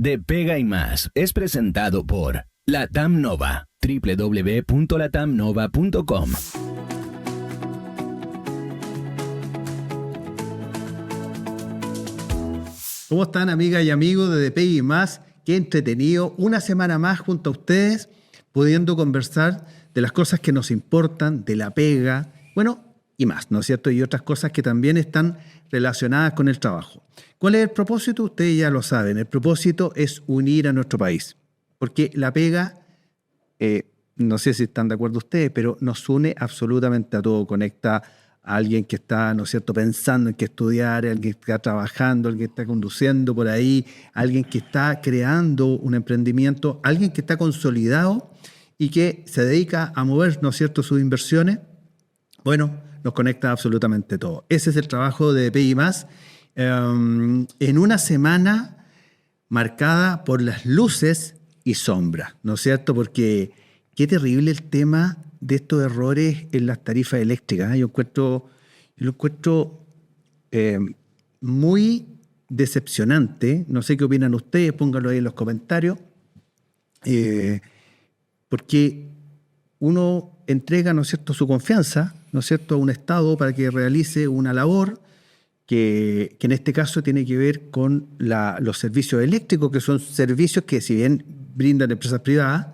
de Pega y Más es presentado por Latam Nova, www.latamnova.com. ¿Cómo están, amigas y amigos de Pega y Más? Qué entretenido, una semana más junto a ustedes, pudiendo conversar de las cosas que nos importan, de la pega, bueno, y más, ¿no es cierto? Y otras cosas que también están relacionadas con el trabajo. ¿Cuál es el propósito? Ustedes ya lo saben. El propósito es unir a nuestro país. Porque la pega, no sé si están de acuerdo ustedes, pero nos une absolutamente a todo. Conecta a alguien que está, ¿no es cierto?, pensando en qué estudiar, alguien que está trabajando, alguien que está conduciendo por ahí, alguien que está creando un emprendimiento, alguien que está consolidado y que se dedica a mover, ¿no es cierto?, sus inversiones. Bueno, nos conecta absolutamente todo. Ese es el trabajo de Pega y Más. En una semana marcada por las luces y sombras, ¿no es cierto? Porque qué terrible el tema de estos errores en las tarifas eléctricas. Yo lo encuentro muy decepcionante. No sé qué opinan ustedes, pónganlo ahí en los comentarios. Porque uno entrega, ¿no es cierto?, su confianza, ¿no es cierto?, a un Estado para que realice una labor que en este caso tiene que ver con los servicios eléctricos, que son servicios que, si bien brindan empresas privadas,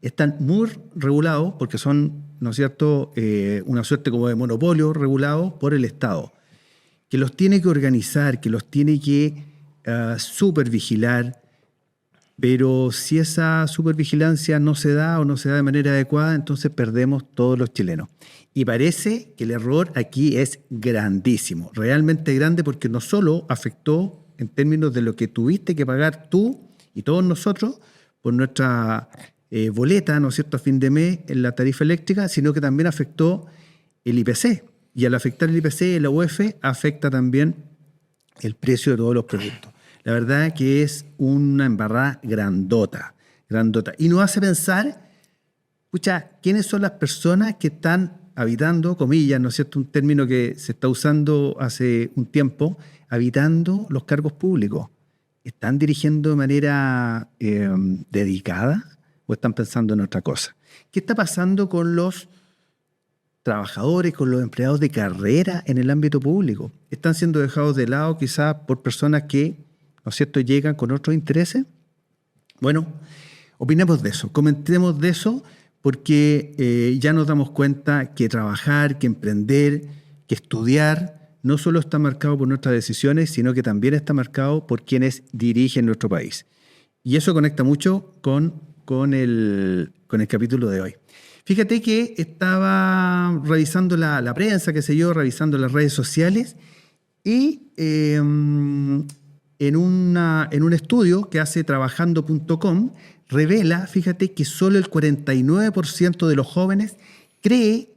están muy regulados porque son, ¿no es cierto?, una suerte como de monopolio regulado por el Estado, que los tiene que organizar, que los tiene que supervigilar. Pero si esa supervigilancia no se da o no se da de manera adecuada, entonces perdemos todos los chilenos. Y parece que el error aquí es grandísimo, realmente grande, porque no solo afectó en términos de lo que tuviste que pagar tú y todos nosotros por nuestra boleta, ¿no es cierto?, a fin de mes en la tarifa eléctrica, sino que también afectó el IPC. Y al afectar el IPC, la UF afecta también el precio de todos los productos. La verdad que es una embarrada grandota. Y nos hace pensar, escucha, ¿quiénes son las personas que están habitando, comillas, ¿no es cierto?, un término que se está usando hace un tiempo, habitando los cargos públicos? ¿Están dirigiendo de manera dedicada o están pensando en otra cosa? ¿Qué está pasando con los trabajadores, con los empleados de carrera en el ámbito público? ¿Están siendo dejados de lado quizás por personas que, ¿no es cierto?, llegan con otros intereses? Bueno, opinemos de eso, comentemos de eso, porque ya nos damos cuenta que trabajar, que emprender, que estudiar, no solo está marcado por nuestras decisiones, sino que también está marcado por quienes dirigen nuestro país. Y eso conecta mucho con el capítulo de hoy. Fíjate que estaba revisando la prensa, qué sé yo, revisando las redes sociales, y en un estudio que hace trabajando.com revela, fíjate, que solo el 49% de los jóvenes cree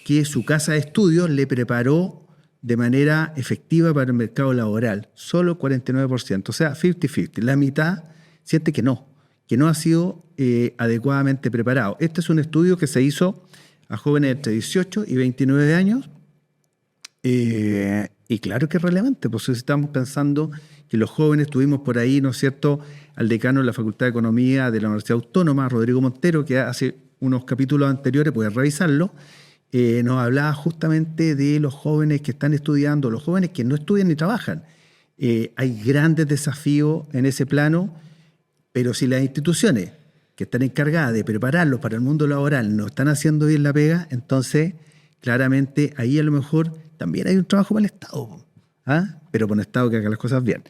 que su casa de estudios le preparó de manera efectiva para el mercado laboral. Solo 49%, o sea, 50-50. La mitad siente que no ha sido adecuadamente preparado. Este es un estudio que se hizo a jóvenes entre 18 y 29 años. Y claro que es relevante, pues estamos pensando que los jóvenes, tuvimos por ahí, ¿no es cierto?, al decano de la Facultad de Economía de la Universidad Autónoma, Rodrigo Montero, que hace unos capítulos anteriores, puedes revisarlo, nos hablaba justamente de los jóvenes que están estudiando, los jóvenes que no estudian ni trabajan. Hay grandes desafíos en ese plano, pero si las instituciones que están encargadas de prepararlos para el mundo laboral no están haciendo bien la pega, entonces claramente ahí a lo mejor también hay un trabajo para el Estado, pero para un Estado que haga las cosas bien.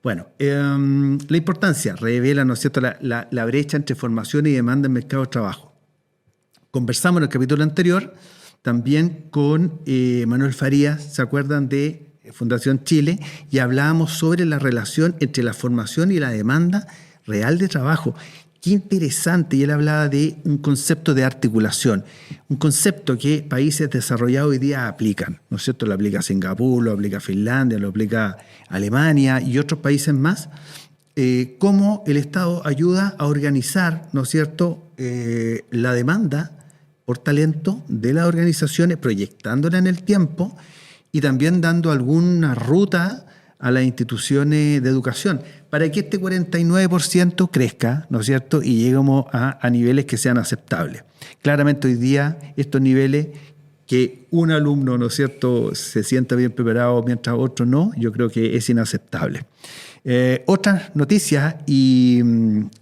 Bueno, la importancia revela, ¿no es cierto?, la brecha entre formación y demanda en mercado de trabajo. Conversamos en el capítulo anterior también con Manuel Farías, ¿se acuerdan?, de Fundación Chile, y hablábamos sobre la relación entre la formación y la demanda real de trabajo. Qué interesante, y él hablaba de un concepto de articulación, un concepto que países desarrollados hoy día aplican, ¿no es cierto? Lo aplica Singapur, lo aplica Finlandia, lo aplica Alemania y otros países más, cómo el Estado ayuda a organizar, ¿no es cierto?, la demanda por talento de las organizaciones, proyectándola en el tiempo y también dando alguna ruta a las instituciones de educación para que este 49% crezca, ¿no es cierto?, y lleguemos a niveles que sean aceptables. Claramente hoy día estos niveles, que un alumno, ¿no es cierto?, se sienta bien preparado mientras otro no, yo creo que es inaceptable. Otras noticias y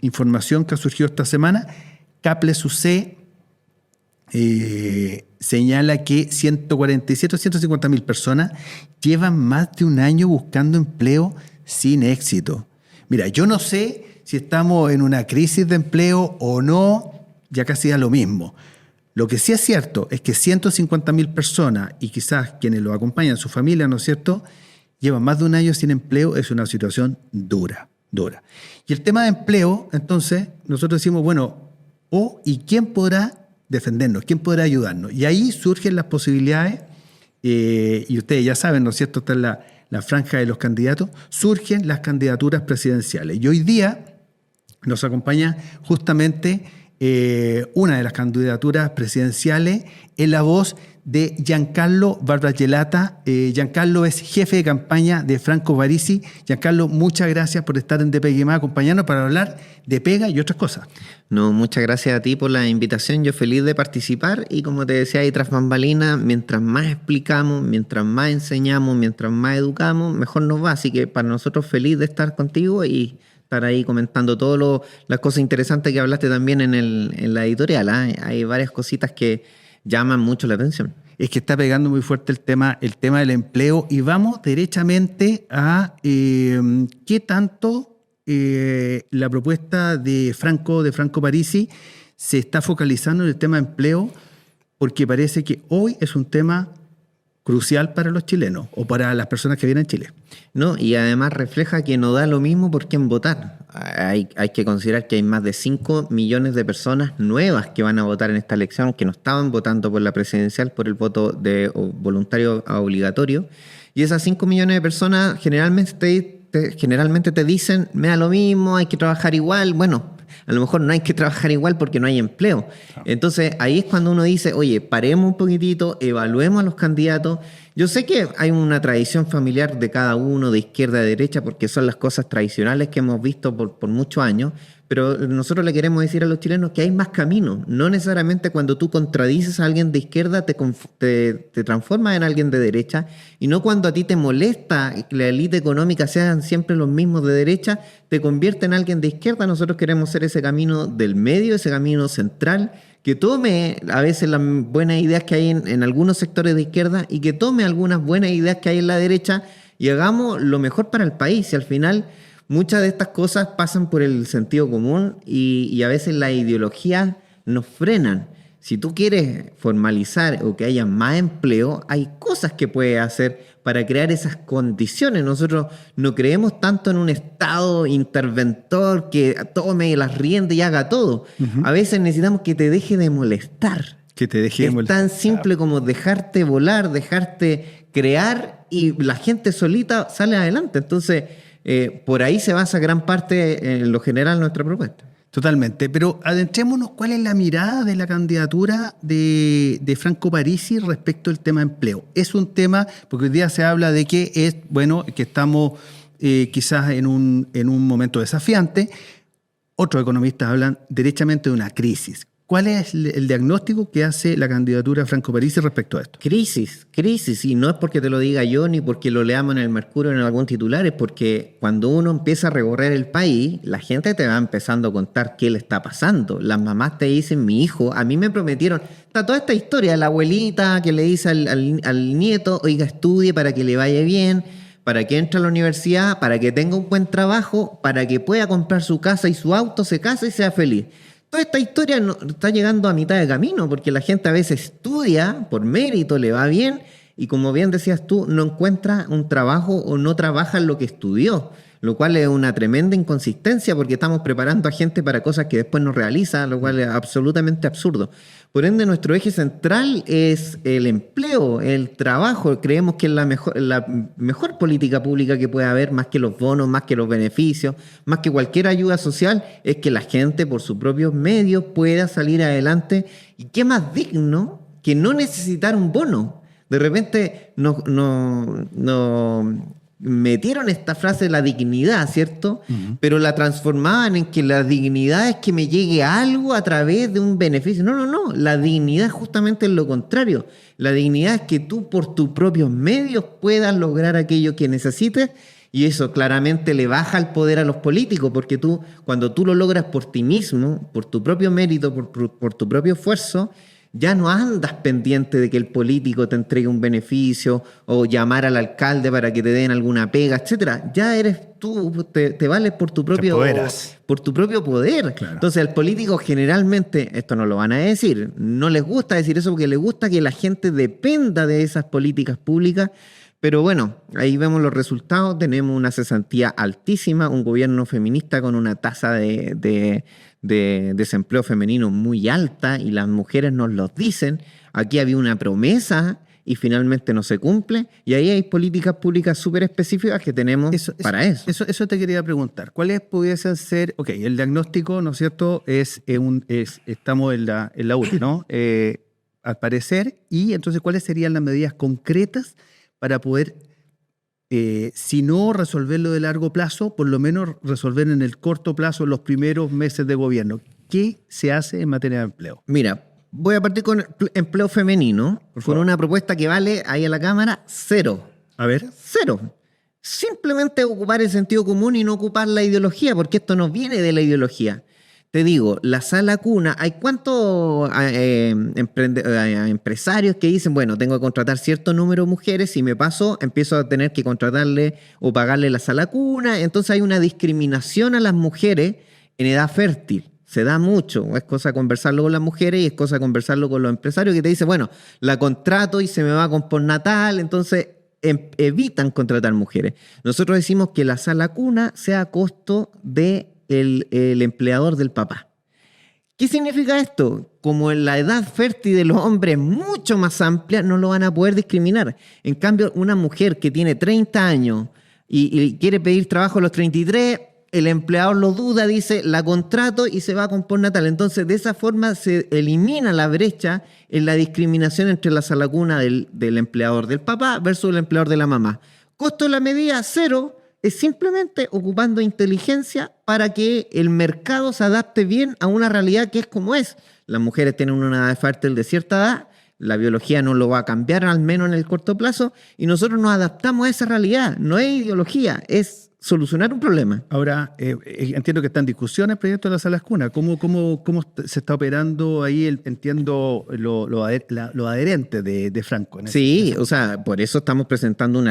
información que ha surgido esta semana: Caples UC señala que 147 o 150 mil personas llevan más de un año buscando empleo sin éxito. Mira, yo no sé si estamos en una crisis de empleo o no, ya casi da lo mismo. Lo que sí es cierto es que 150 mil personas, y quizás quienes lo acompañan, su familia, ¿no es cierto?, llevan más de un año sin empleo. Es una situación dura. Y el tema de empleo, entonces, nosotros decimos, bueno, ¿y quién podrá defendernos? ¿Quién podrá ayudarnos? Y ahí surgen las posibilidades, y ustedes ya saben, ¿no es cierto?, está en la franja de los candidatos, surgen las candidaturas presidenciales. Y hoy día nos acompaña justamente una de las candidaturas presidenciales en la voz de Giancarlo Barbagelata. Giancarlo es jefe de campaña de Franco Parisi. Giancarlo, muchas gracias por estar en DPG+, acompañarnos para hablar de pega y otras cosas. No, muchas gracias a ti por la invitación. Yo feliz de participar, y como te decía ahí tras bambalinas, mientras más explicamos, mientras más enseñamos, mientras más educamos, mejor nos va. Así que para nosotros feliz de estar contigo y estar ahí comentando todas las cosas interesantes que hablaste también en la editorial. Hay varias cositas que llaman mucho la atención. Es que está pegando muy fuerte el tema del empleo, y vamos derechamente a qué tanto la propuesta de Franco Parisi se está focalizando en el tema de empleo, porque parece que hoy es un tema crucial para los chilenos o para las personas que vienen a Chile. No, y además refleja que no da lo mismo por quién votar. Hay que considerar que hay más de 5 millones de personas nuevas que van a votar en esta elección, que no estaban votando por la presidencial por el voto de voluntario a obligatorio. Y esas 5 millones de personas generalmente te dicen, me da lo mismo, hay que trabajar igual. Bueno, a lo mejor no hay que trabajar igual porque no hay empleo. Entonces ahí es cuando uno dice, oye, paremos un poquitito, evaluemos a los candidatos. Yo sé que hay una tradición familiar de cada uno, de izquierda a derecha, porque son las cosas tradicionales que hemos visto por muchos años, pero nosotros le queremos decir a los chilenos que hay más caminos. No necesariamente cuando tú contradices a alguien de izquierda te transformas en alguien de derecha, y no cuando a ti te molesta que la élite económica sean siempre los mismos de derecha, te convierte en alguien de izquierda. Nosotros queremos ser ese camino del medio, ese camino central, que tome a veces las buenas ideas que hay en algunos sectores de izquierda y que tome algunas buenas ideas que hay en la derecha, y hagamos lo mejor para el país. Y al final muchas de estas cosas pasan por el sentido común, y a veces las ideologías nos frenan. Si tú quieres formalizar o que haya más empleo, hay cosas que puedes hacer para crear esas condiciones. Nosotros no creemos tanto en un Estado interventor que tome las riendas y haga todo. Uh-huh. A veces necesitamos que te deje de molestar. Que te deje de molestar. Es tan simple como dejarte volar, dejarte crear, y la gente solita sale adelante. Entonces, por ahí se basa gran parte, en lo general, nuestra propuesta. Totalmente, pero adentrémonos, ¿cuál es la mirada de la candidatura de Franco Parisi respecto al tema empleo? Es un tema, porque hoy día se habla de que que estamos quizás en un momento desafiante. Otros economistas hablan derechamente de una crisis. ¿Cuál es el diagnóstico que hace la candidatura de Franco Parisi respecto a esto? Crisis, y no es porque te lo diga yo ni porque lo leamos en el Mercurio o en algún titular, es porque cuando uno empieza a recorrer el país, la gente te va empezando a contar qué le está pasando. Las mamás te dicen, mi hijo, a mí me prometieron, está toda esta historia, la abuelita que le dice al nieto, oiga, estudie para que le vaya bien, para que entre a la universidad, para que tenga un buen trabajo, para que pueda comprar su casa y su auto, se case y sea feliz. Toda esta historia está llegando a mitad de camino, porque la gente a veces estudia por mérito, le va bien, y como bien decías tú, no encuentra un trabajo o no trabaja en lo que estudió, lo cual es una tremenda inconsistencia, porque estamos preparando a gente para cosas que después no realiza, lo cual es absolutamente absurdo. Por ende, nuestro eje central es el empleo, el trabajo. Creemos que es la mejor política pública que puede haber, más que los bonos, más que los beneficios, más que cualquier ayuda social, es que la gente por sus propios medios pueda salir adelante. ¿Y qué más digno que no necesitar un bono? De repente metieron esta frase de la dignidad, ¿cierto? Pero la transformaban en que la dignidad es que me llegue algo a través de un beneficio. No. La dignidad es justamente lo contrario. La dignidad es que tú por tus propios medios puedas lograr aquello que necesites, y eso claramente le baja el poder a los políticos, porque tú, cuando tú lo logras por ti mismo, por tu propio mérito, por tu propio esfuerzo, ya no andas pendiente de que el político te entregue un beneficio o llamar al alcalde para que te den alguna pega, etcétera. Ya eres tú, te vales por tu propio poder. Claro. Entonces, al político generalmente, esto no lo van a decir, no les gusta decir eso porque les gusta que la gente dependa de esas políticas públicas. Pero bueno, ahí vemos los resultados. Tenemos una cesantía altísima, un gobierno feminista con una tasa de desempleo femenino muy alta, y las mujeres nos lo dicen. Aquí había una promesa y finalmente no se cumple, y ahí hay políticas públicas súper específicas que tenemos para eso. Eso te quería preguntar. ¿Cuáles pudiesen ser? Ok, el diagnóstico, ¿no es cierto? Estamos en la última, ¿no? Al parecer, y entonces, ¿cuáles serían las medidas concretas para poder, si no resolverlo de largo plazo, por lo menos resolver en el corto plazo los primeros meses de gobierno? ¿Qué se hace en materia de empleo? Mira, voy a partir con empleo femenino, con una propuesta que vale ahí en la Cámara 0. A ver. 0. Simplemente ocupar el sentido común y no ocupar la ideología, porque esto no viene de la ideología. Te digo, la sala cuna, hay cuántos empresarios que dicen, bueno, tengo que contratar cierto número de mujeres, si me paso, empiezo a tener que contratarle o pagarle la sala cuna. Entonces hay una discriminación a las mujeres en edad fértil. Se da mucho, es cosa de conversarlo con las mujeres y es cosa de conversarlo con los empresarios, que te dicen, bueno, la contrato y se me va con postnatal, entonces evitan contratar mujeres. Nosotros decimos que la sala cuna sea a costo de el empleador del papá. ¿Qué significa esto? Como en la edad fértil de los hombres es mucho más amplia, no lo van a poder discriminar. En cambio, una mujer que tiene 30 años y quiere pedir trabajo a los 33, el empleador lo duda, dice, la contrato y se va con postnatal. Entonces, de esa forma se elimina la brecha en la discriminación entre la sala cuna del empleador del papá versus el empleador de la mamá. Costo de la medida 0. Es simplemente ocupando inteligencia para que el mercado se adapte bien a una realidad que es como es. Las mujeres tienen una edad fértil de cierta edad, la biología no lo va a cambiar, al menos en el corto plazo, y nosotros nos adaptamos a esa realidad. No es ideología, es solucionar un problema. Ahora, entiendo que está en discusión el proyecto de las salas cuna. ¿Cómo se está operando ahí? Entiendo lo adherente de Franco. Sí, o sea, por eso estamos presentando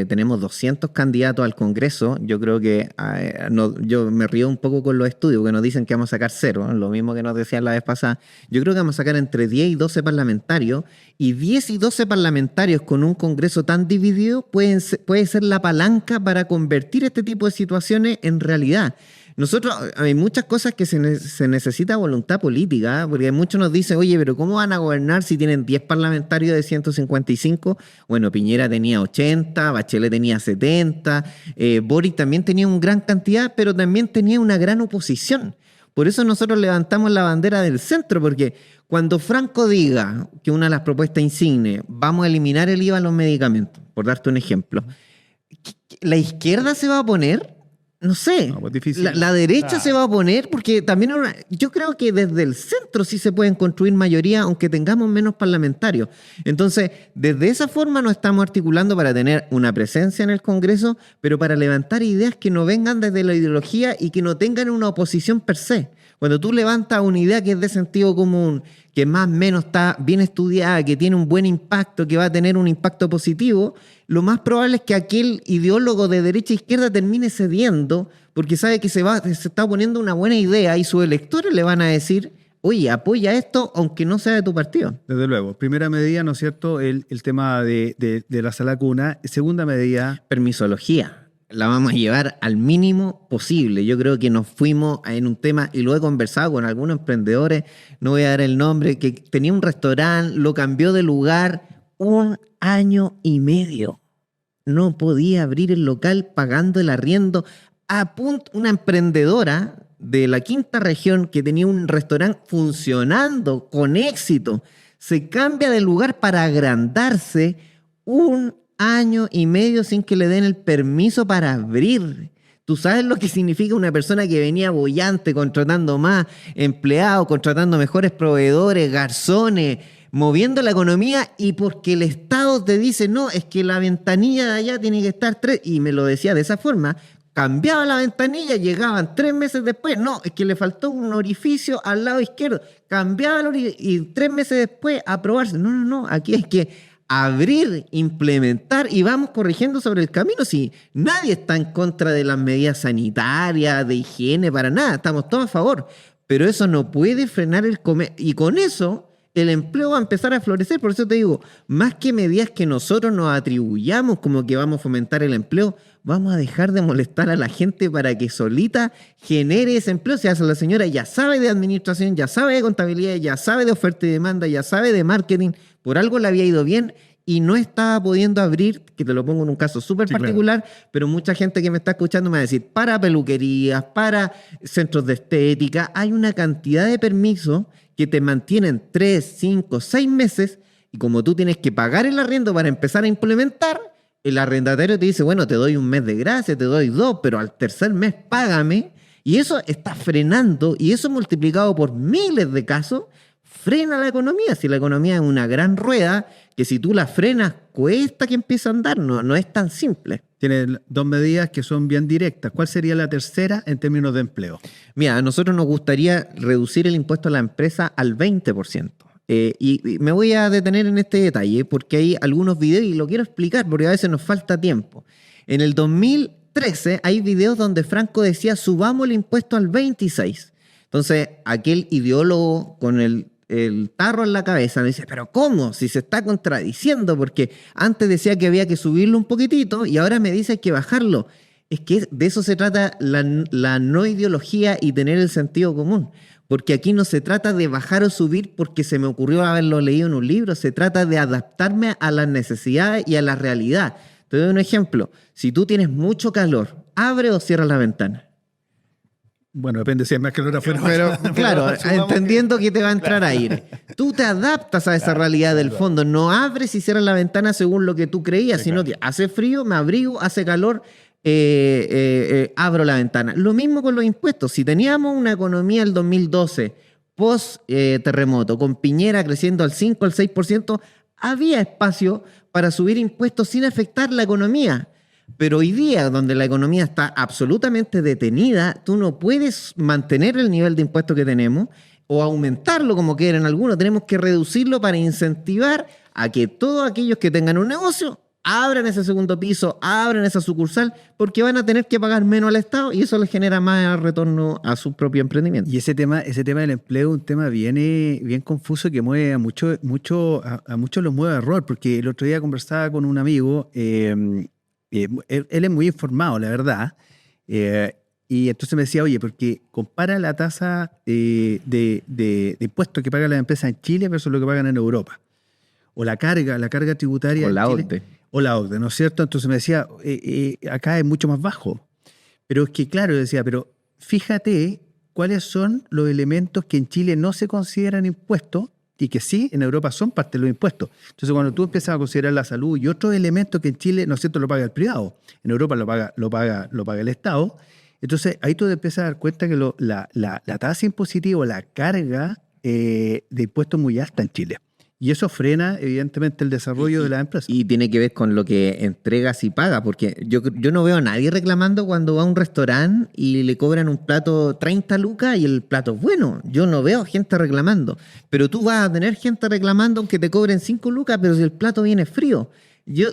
tenemos 200 candidatos al Congreso. Yo creo que yo me río un poco con los estudios, que nos dicen que vamos a sacar 0, ¿no? Lo mismo que nos decían la vez pasada. Yo creo que vamos a sacar entre 10 y 12 parlamentarios, y 10 y 12 parlamentarios con un Congreso tan dividido puede ser la palanca para convertir este tipo de situaciones en realidad. Nosotros, hay muchas cosas que se necesita voluntad política, porque muchos nos dicen, oye, pero ¿cómo van a gobernar si tienen 10 parlamentarios de 155? Bueno, Piñera tenía 80, Bachelet tenía 70, Boric también tenía una gran cantidad, pero también tenía una gran oposición. Por eso nosotros levantamos la bandera del centro, porque cuando Franco diga que una de las propuestas insignes, vamos a eliminar el IVA a los medicamentos, por darte un ejemplo, ¿la izquierda se va a oponer? No sé. No, pues difícil. La derecha se va a oponer, porque también yo creo que desde el centro sí se pueden construir mayoría, aunque tengamos menos parlamentarios. Entonces, desde esa forma nos estamos articulando para tener una presencia en el Congreso, pero para levantar ideas que no vengan desde la ideología y que no tengan una oposición per se. Cuando tú levantas una idea que es de sentido común, que más o menos está bien estudiada, que tiene un buen impacto, que va a tener un impacto positivo, lo más probable es que aquel ideólogo de derecha e izquierda termine cediendo, porque sabe que se está poniendo una buena idea y sus electores le van a decir, oye, apoya esto aunque no sea de tu partido. Desde luego. Primera medida, ¿no es cierto?, el tema de la sala cuna. Segunda medida, permisología. La vamos a llevar al mínimo posible. Yo creo que nos fuimos en un tema, y lo he conversado con algunos emprendedores, no voy a dar el nombre, que tenía un restaurante, lo cambió de lugar 1 año y medio. No podía abrir el local pagando el arriendo. Una emprendedora de la 5ª región que tenía un restaurante funcionando con éxito, se cambia de lugar para agrandarse 1 año y medio sin que le den el permiso para abrir. ¿Tú sabes lo que significa una persona que venía boyante, contratando más empleados, contratando mejores proveedores, garzones, moviendo la economía, y porque el Estado te dice, no, es que la ventanilla de allá tiene que estar 3, y me lo decía de esa forma, cambiaba la ventanilla, llegaban 3 meses después, no, es que le faltó un orificio al lado izquierdo, cambiaba el orificio y 3 meses después aprobarse. No, aquí hay que abrir, implementar y vamos corrigiendo sobre el camino. Si nadie está en contra de las medidas sanitarias, de higiene, para nada, estamos todos a favor, pero eso no puede frenar el comercio, y con eso el empleo va a empezar a florecer. Por eso te digo, más que medidas que nosotros nos atribuyamos como que vamos a fomentar el empleo, vamos a dejar de molestar a la gente para que solita genere ese empleo. Si hace la señora ya sabe de administración, ya sabe de contabilidad, ya sabe de oferta y demanda, ya sabe de marketing, por algo le había ido bien y no estaba pudiendo abrir, que te lo pongo en un caso súper particular, claro. Pero mucha gente que me está escuchando me va a decir, para peluquerías, para centros de estética, hay una cantidad de permisos que te mantienen 3, 5, 6 meses, y como tú tienes que pagar el arriendo para empezar a implementar, el arrendatario te dice, bueno, te doy 1 mes de gracia, te doy 2, pero al tercer mes págame, y eso está frenando, y eso multiplicado por miles de casos, frena la economía. Si la economía es una gran rueda, que si tú la frenas, cuesta que empiece a andar, no es tan simple. Tiene 2 medidas que son bien directas. ¿Cuál sería la tercera en términos de empleo? Mira, a nosotros nos gustaría reducir el impuesto a la empresa al 20%. Y me voy a detener en este detalle porque hay algunos videos, y lo quiero explicar porque a veces nos falta tiempo. En el 2013 hay videos donde Franco decía, subamos el impuesto al 26%. Entonces, aquel ideólogo con el tarro en la cabeza me dice, pero ¿cómo? Si se está contradiciendo, porque antes decía que había que subirlo un poquitito y ahora me dice que hay que bajarlo. Es que de eso se trata la no ideología y tener el sentido común. Porque aquí no se trata de bajar o subir porque se me ocurrió haberlo leído en un libro, se trata de adaptarme a las necesidades y a la realidad. Te doy un ejemplo. Si tú tienes mucho calor, ¿abre o cierra la ventana? Bueno, depende si hay más calor afuera. Pero claro, entendiendo que te va a entrar aire. Tú te adaptas a esa realidad del fondo. No abres y cierras la ventana según lo que tú creías, sino que hace frío, me abrigo, hace calor, abro la ventana. Lo mismo con los impuestos. Si teníamos una economía el 2012, post terremoto, con Piñera creciendo al 5, al 6%, había espacio para subir impuestos sin afectar la economía. Pero hoy día, donde la economía está absolutamente detenida, tú no puedes mantener el nivel de impuestos que tenemos o aumentarlo como quieren algunos. Tenemos que reducirlo para incentivar a que todos aquellos que tengan un negocio abran ese segundo piso, abran esa sucursal, porque van a tener que pagar menos al Estado y eso les genera más retorno a su propio emprendimiento. Y ese tema del empleo es un tema bien confuso que mueve a muchos los mueve a error, porque el otro día conversaba con un amigo. Él es muy informado, la verdad, y entonces me decía, oye, porque compara la tasa de impuestos que pagan las empresas en Chile versus lo que pagan en Europa, o la carga tributaria o la en Chile, OCDE. O la OCDE, ¿no es cierto? Entonces me decía, acá es mucho más bajo, pero es que claro, decía, pero fíjate cuáles son los elementos que en Chile no se consideran impuestos y que sí, en Europa son parte de los impuestos. Entonces, cuando tú empiezas a considerar la salud y otros elementos que en Chile, ¿no es cierto?, lo paga el privado, en Europa lo paga el Estado, entonces ahí tú te empiezas a dar cuenta que la tasa impositiva, la carga de impuestos es muy alta en Chile. Y eso frena, evidentemente, el desarrollo de las empresas. Y tiene que ver con lo que entregas y pagas, porque yo no veo a nadie reclamando cuando va a un restaurante y le cobran un plato 30 lucas y el plato es bueno. Yo no veo gente reclamando. Pero tú vas a tener gente reclamando aunque te cobren 5 lucas, pero si el plato viene frío.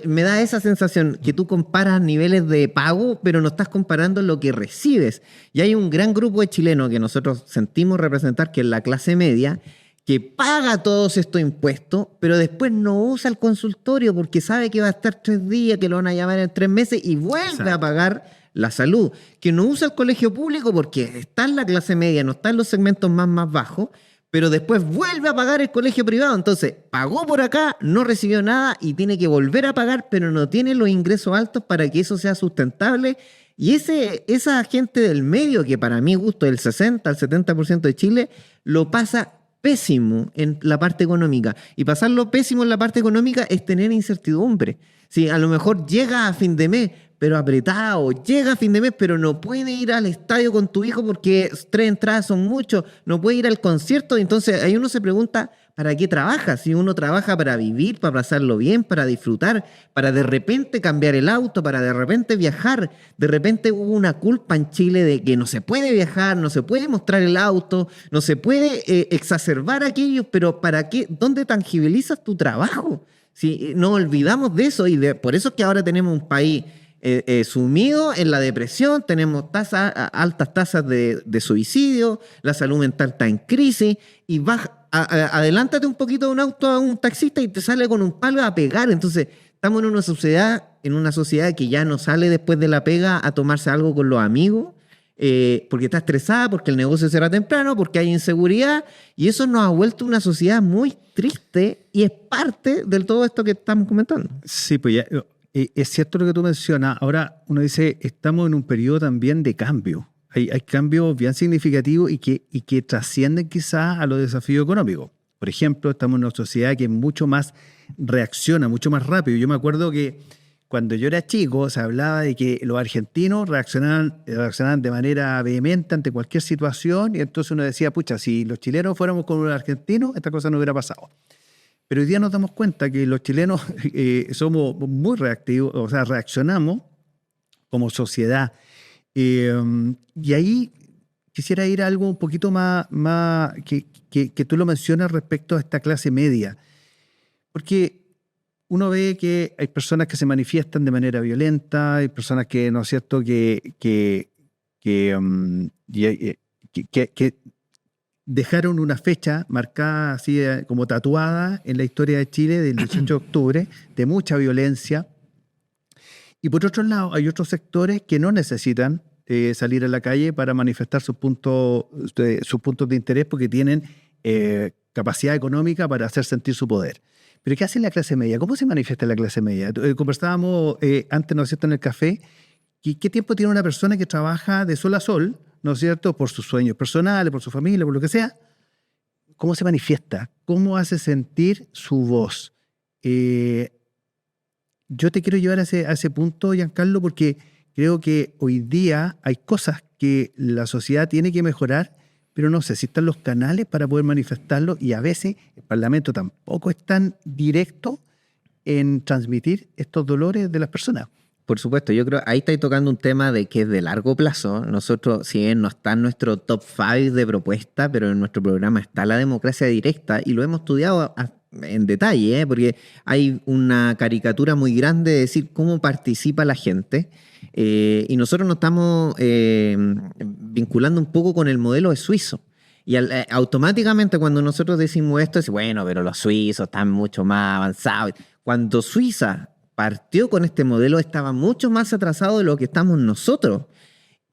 Me da esa sensación que tú comparas niveles de pago, pero no estás comparando lo que recibes. Y hay un gran grupo de chilenos que nosotros sentimos representar, que es la clase media, que paga todos estos impuestos, pero después no usa el consultorio porque sabe que va a estar 3 días, que lo van a llamar en 3 meses y vuelve a pagar la salud. Que no usa el colegio público porque está en la clase media, no está en los segmentos más bajos, pero después vuelve a pagar el colegio privado. Entonces, pagó por acá, no recibió nada y tiene que volver a pagar, pero no tiene los ingresos altos para que eso sea sustentable. Y esa gente del medio, que para mi gusto el 60 al 70% de Chile, lo pasa pésimo en la parte económica. Y pasarlo pésimo en la parte económica es tener incertidumbre. Si a lo mejor llega a fin de mes, pero apretado, llega a fin de mes, pero no puede ir al estadio con tu hijo porque 3 entradas son mucho, no puede ir al concierto, entonces ahí uno se pregunta, ¿para qué trabaja? Si uno trabaja para vivir, para pasarlo bien, para disfrutar, para de repente cambiar el auto, para de repente viajar. De repente hubo una culpa en Chile de que no se puede viajar, no se puede mostrar el auto, no se puede exacerbar aquello, pero ¿para qué? ¿Dónde tangibilizas tu trabajo? Si no olvidamos de eso y por eso es que ahora tenemos un país sumido en la depresión, tenemos altas tasas de suicidio, la salud mental está en crisis y adelántate un poquito de un auto a un taxista y te sale con un palo a pegar. Entonces estamos en una sociedad que ya no sale después de la pega a tomarse algo con los amigos, porque está estresada, porque el negocio será temprano, porque hay inseguridad, y eso nos ha vuelto una sociedad muy triste y es parte de todo esto que estamos comentando. Sí, pues ya, es cierto lo que tú mencionas. Ahora uno dice, estamos en un periodo también de cambio. Hay cambios bien significativos y que trascienden quizás a los desafíos económicos. Por ejemplo, estamos en una sociedad que mucho más reacciona, mucho más rápido. Yo me acuerdo que cuando yo era chico se hablaba de que los argentinos reaccionaban de manera vehemente ante cualquier situación, y entonces uno decía, pucha, si los chilenos fuéramos con los argentinos, esta cosa no hubiera pasado. Pero hoy día nos damos cuenta que los chilenos somos muy reactivos, o sea, reaccionamos como sociedad. Y ahí quisiera ir a algo un poquito más que tú lo mencionas respecto a esta clase media. Porque uno ve que hay personas que se manifiestan de manera violenta, hay personas que, ¿no es cierto?, que dejaron una fecha marcada así como tatuada en la historia de Chile del 18 de octubre, de mucha violencia. Y por otro lado, hay otros sectores que no necesitan salir a la calle para manifestar sus puntos de interés porque tienen capacidad económica para hacer sentir su poder. Pero ¿qué hace la clase media? ¿Cómo se manifiesta la clase media? Conversábamos antes, ¿no es cierto?, en el café, ¿qué tiempo tiene una persona que trabaja de sol a sol, ¿no es cierto?, por sus sueños personales, por su familia, por lo que sea? ¿Cómo se manifiesta? ¿Cómo hace sentir su voz? Yo te quiero llevar a ese punto, Giancarlo, porque creo que hoy día hay cosas que la sociedad tiene que mejorar, pero no sé si están los canales para poder manifestarlo, y a veces el Parlamento tampoco es tan directo en transmitir estos dolores de las personas. Por supuesto, yo creo que ahí estáis tocando un tema de que es de largo plazo. Nosotros, si bien no está en nuestro top 5 de propuestas, pero en nuestro programa está la democracia directa y lo hemos estudiado en detalle, porque hay una caricatura muy grande de decir cómo participa la gente. Y nosotros nos estamos vinculando un poco con el modelo de suizo. Y automáticamente cuando nosotros decimos esto, es bueno, pero los suizos están mucho más avanzados. Cuando Suiza partió con este modelo, estaba mucho más atrasado de lo que estamos nosotros.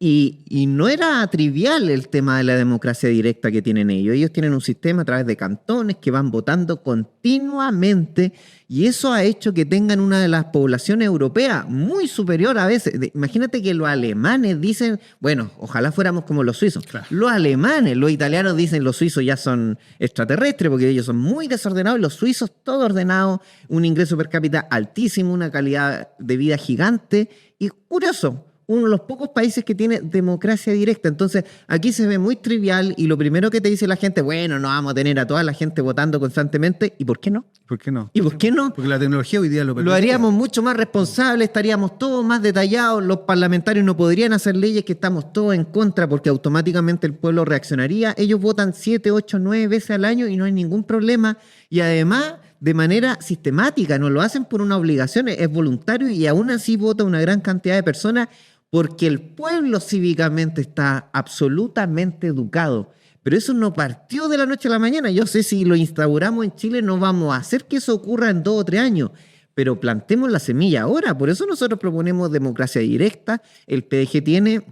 Y no era trivial el tema de la democracia directa que tienen ellos. Ellos tienen un sistema a través de cantones que van votando continuamente, y eso ha hecho que tengan una de las poblaciones europeas muy superior a veces. Imagínate que los alemanes dicen, bueno, ojalá fuéramos como los suizos. Claro. Los alemanes, los italianos dicen los suizos ya son extraterrestres porque ellos son muy desordenados, y los suizos todo ordenado, un ingreso per cápita altísimo, una calidad de vida gigante. Y curioso, uno de los pocos países que tiene democracia directa. Entonces, aquí se ve muy trivial, y lo primero que te dice la gente, bueno, no vamos a tener a toda la gente votando constantemente. ¿Y por qué no? ¿Por qué no? ¿Y por qué no? Porque la tecnología hoy día lo permite. Lo haríamos mucho más responsable, estaríamos todos más detallados, los parlamentarios no podrían hacer leyes que estamos todos en contra porque automáticamente el pueblo reaccionaría. Ellos votan 7, 8, 9 veces al año y no hay ningún problema. Y además, de manera sistemática, no lo hacen por una obligación, es voluntario, y aún así vota una gran cantidad de personas porque el pueblo cívicamente está absolutamente educado. Pero eso no partió de la noche a la mañana. Yo sé, si lo instauramos en Chile no vamos a hacer que eso ocurra en 2 o 3 años, pero plantemos la semilla ahora. Por eso nosotros proponemos democracia directa. El PDG tiene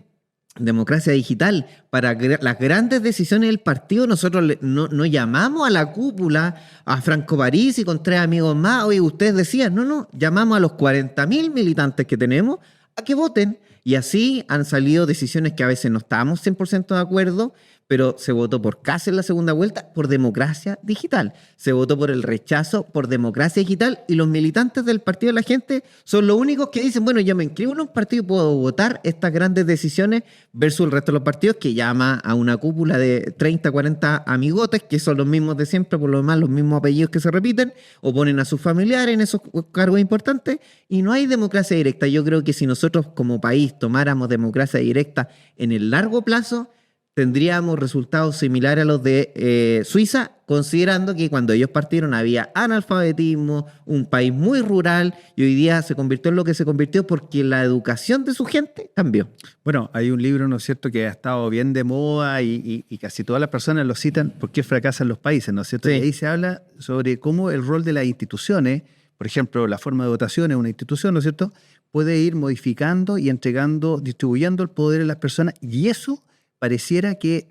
democracia digital. Para las grandes decisiones del partido, nosotros no llamamos a la cúpula, a Franco Parisi con 3 amigos más. Oye, ustedes decían, no, llamamos a los 40.000 militantes que tenemos a que voten. Y así han salido decisiones que a veces no estábamos 100% de acuerdo, pero se votó por Kast en la segunda vuelta por democracia digital. Se votó por el rechazo por democracia digital y los militantes del Partido de la Gente son los únicos que dicen, bueno, yo me inscribo en un partido y puedo votar estas grandes decisiones versus el resto de los partidos que llama a una cúpula de 30, 40 amigotes que son los mismos de siempre, por lo demás los mismos apellidos que se repiten, o ponen a sus familiares en esos cargos importantes y no hay democracia directa. Yo creo que si nosotros como país tomáramos democracia directa en el largo plazo, tendríamos resultados similares a los de Suiza, considerando que cuando ellos partieron había analfabetismo, un país muy rural, y hoy día se convirtió en lo que se convirtió porque la educación de su gente cambió. Bueno, hay un libro, ¿no es cierto?, que ha estado bien de moda y casi todas las personas lo citan, ¿por qué fracasan los países?, ¿no es cierto? Sí. Y ahí se habla sobre cómo el rol de las instituciones, por ejemplo, la forma de votación en una institución, ¿no es cierto?, puede ir modificando y entregando, distribuyendo el poder a las personas, y eso pareciera que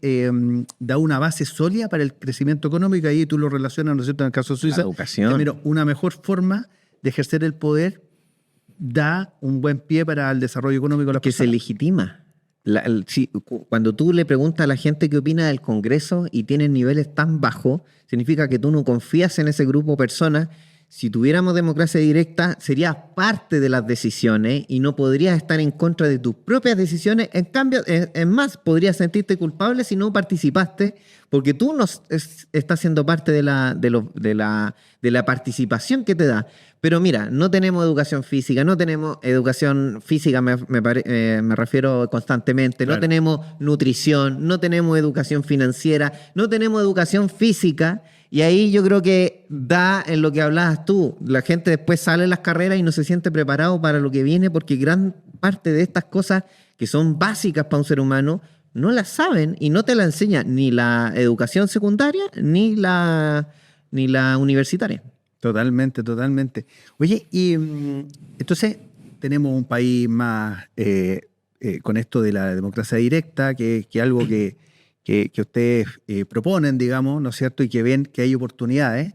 da una base sólida para el crecimiento económico. Ahí tú lo relacionas, ¿no es cierto?, en el caso de Suiza. La educación. Primero, una mejor forma de ejercer el poder da un buen pie para el desarrollo económico de las Que se personas. legitima. Cuando tú le preguntas a la gente qué opina del Congreso y tienen niveles tan bajos, significa que tú no confías en ese grupo de personas. Si tuviéramos democracia directa, serías parte de las decisiones y no podrías estar en contra de tus propias decisiones. En cambio, es más, podrías sentirte culpable si no participaste, porque tú no estás siendo parte de la participación que te da. Pero mira, no tenemos educación física, me refiero constantemente, Claro. no tenemos nutrición, no tenemos educación financiera, no tenemos educación física. Y ahí yo creo que da en lo que hablabas tú. La gente después sale en las carreras y no se siente preparado para lo que viene porque gran parte de estas cosas que son básicas para un ser humano no las saben y no te la enseña ni la educación secundaria ni la universitaria. Totalmente, totalmente. Oye, y entonces tenemos un país más con esto de la democracia directa, que algo que ustedes proponen, digamos, ¿no es cierto? Y que ven que hay oportunidades,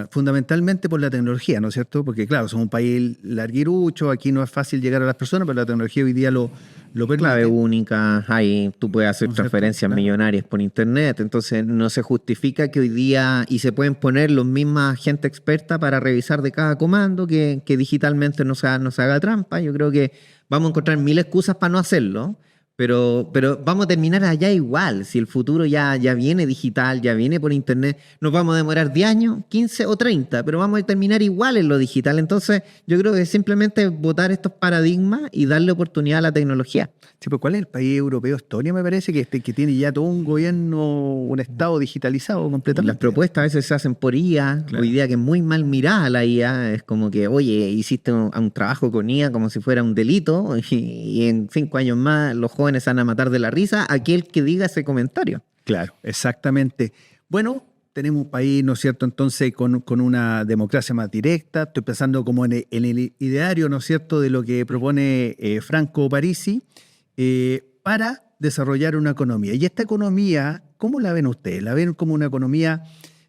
fundamentalmente por la tecnología, ¿no es cierto? Porque claro, somos un país larguirucho, aquí no es fácil llegar a las personas, pero la tecnología hoy día lo permite. Clave única, ahí tú puedes hacer ¿No es cierto? transferencias Claro. millonarias por internet, entonces no se justifica que hoy día, y se pueden poner los mismas gente experta para revisar de cada comando que digitalmente no se haga trampa. Yo creo que vamos a encontrar mil excusas para no hacerlo, pero vamos a terminar allá igual. Si el futuro ya viene digital, ya viene por internet, nos vamos a demorar 10 años, 15 o 30, pero vamos a terminar igual en lo digital. Entonces yo creo que es simplemente botar estos paradigmas y darle oportunidad a la tecnología. Sí, pues ¿cuál es el país europeo? Estonia, me parece, que tiene ya todo un gobierno, un estado digitalizado completamente. Las propuestas a veces se hacen por IA. Claro. Hoy día que es muy mal mirada la IA, es como que, oye, hiciste un trabajo con IA como si fuera un delito y en 5 años más los jóvenes se van a matar de la risa a aquel que diga ese comentario. Claro, exactamente. Bueno, tenemos un país, ¿no es cierto?, entonces con una democracia más directa. Estoy pensando como en el ideario, ¿no es cierto?, de lo que propone Franco Parisi para desarrollar una economía. Y esta economía, ¿cómo la ven ustedes? ¿La ven como una economía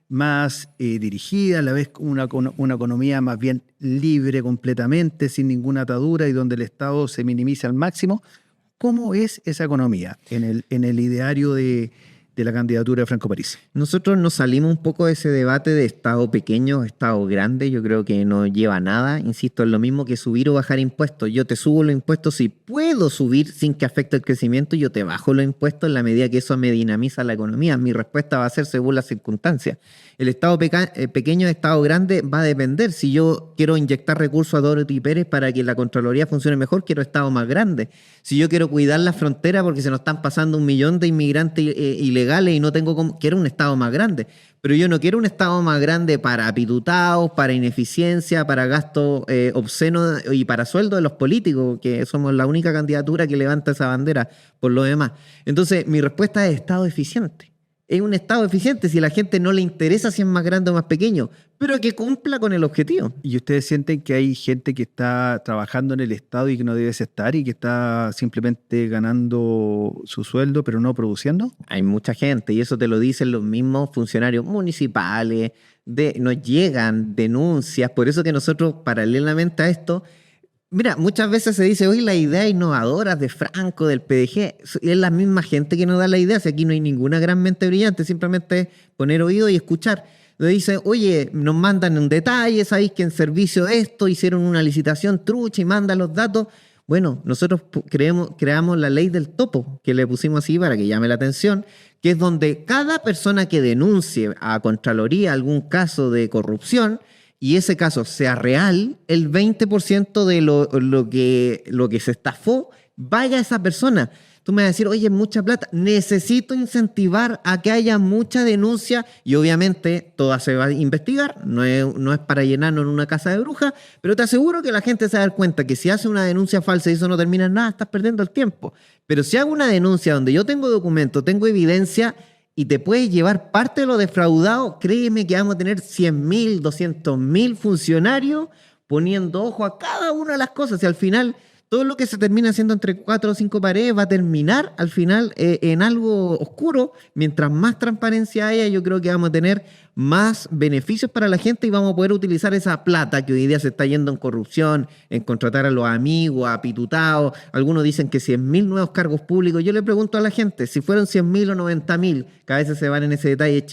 más dirigida? ¿La ves como una economía más bien libre completamente, sin ninguna atadura y donde el Estado se minimiza al máximo? ¿Cómo es esa economía en el ideario de la candidatura de Franco Parisi? Nosotros nos salimos un poco de ese debate de Estado pequeño, Estado grande. Yo creo que no lleva a nada. Insisto, es lo mismo que subir o bajar impuestos. Yo te subo los impuestos si puedo subir sin que afecte el crecimiento. Yo te bajo los impuestos en la medida que eso me dinamiza la economía. Mi respuesta va a ser según las circunstancias. El Estado pequeño, Estado grande, va a depender. Si yo quiero inyectar recursos a Dorothy Pérez para que la Contraloría funcione mejor, quiero Estado más grande. Si yo quiero cuidar la frontera porque se nos están pasando 1 millón de inmigrantes ilegales y no tengo cómo, quiero un Estado más grande. Pero yo no quiero un Estado más grande para apitutados, para ineficiencia, para gasto obsceno y para sueldo de los políticos, que somos la única candidatura que levanta esa bandera por lo demás. Entonces, mi respuesta es Estado eficiente. Es un Estado eficiente si a la gente no le interesa si es más grande o más pequeño, pero que cumpla con el objetivo. ¿Y ustedes sienten que hay gente que está trabajando en el Estado y que no debe estar y que está simplemente ganando su sueldo pero no produciendo? Hay mucha gente y eso te lo dicen los mismos funcionarios municipales, nos llegan denuncias, por eso que nosotros paralelamente a esto Mira, muchas veces se dice, hoy las ideas innovadoras de Franco, del PDG, es la misma gente que nos da la idea. Si aquí no hay ninguna gran mente brillante, simplemente es poner oído y escuchar. Nos dice, oye, nos mandan un detalle, sabéis que en servicio esto, hicieron una licitación trucha y mandan los datos. Bueno, nosotros creamos la ley del topo, que le pusimos así para que llame la atención, que es donde cada persona que denuncie a Contraloría algún caso de corrupción, y ese caso sea real, el 20% de lo que se estafó vaya a esa persona. Tú me vas a decir, oye, mucha plata. Necesito incentivar a que haya mucha denuncia y obviamente toda se va a investigar. No es para llenarnos en una casa de brujas, pero te aseguro que la gente se va a dar cuenta que si hace una denuncia falsa y eso no termina en nada, estás perdiendo el tiempo. Pero si hago una denuncia donde yo tengo documento, tengo evidencia y te puedes llevar parte de lo defraudado, créeme que vamos a tener 100.000, 200.000 funcionarios poniendo ojo a cada una de las cosas y al final todo lo que se termina haciendo entre 4 o 5 paredes va a terminar al final en algo oscuro. Mientras más transparencia haya, yo creo que vamos a tener más beneficios para la gente y vamos a poder utilizar esa plata que hoy día se está yendo en corrupción, en contratar a los amigos, a pitutados. Algunos dicen que 100.000 nuevos cargos públicos. Yo le pregunto a la gente, si fueron 100.000 o 90.000, que a veces se van en ese detalle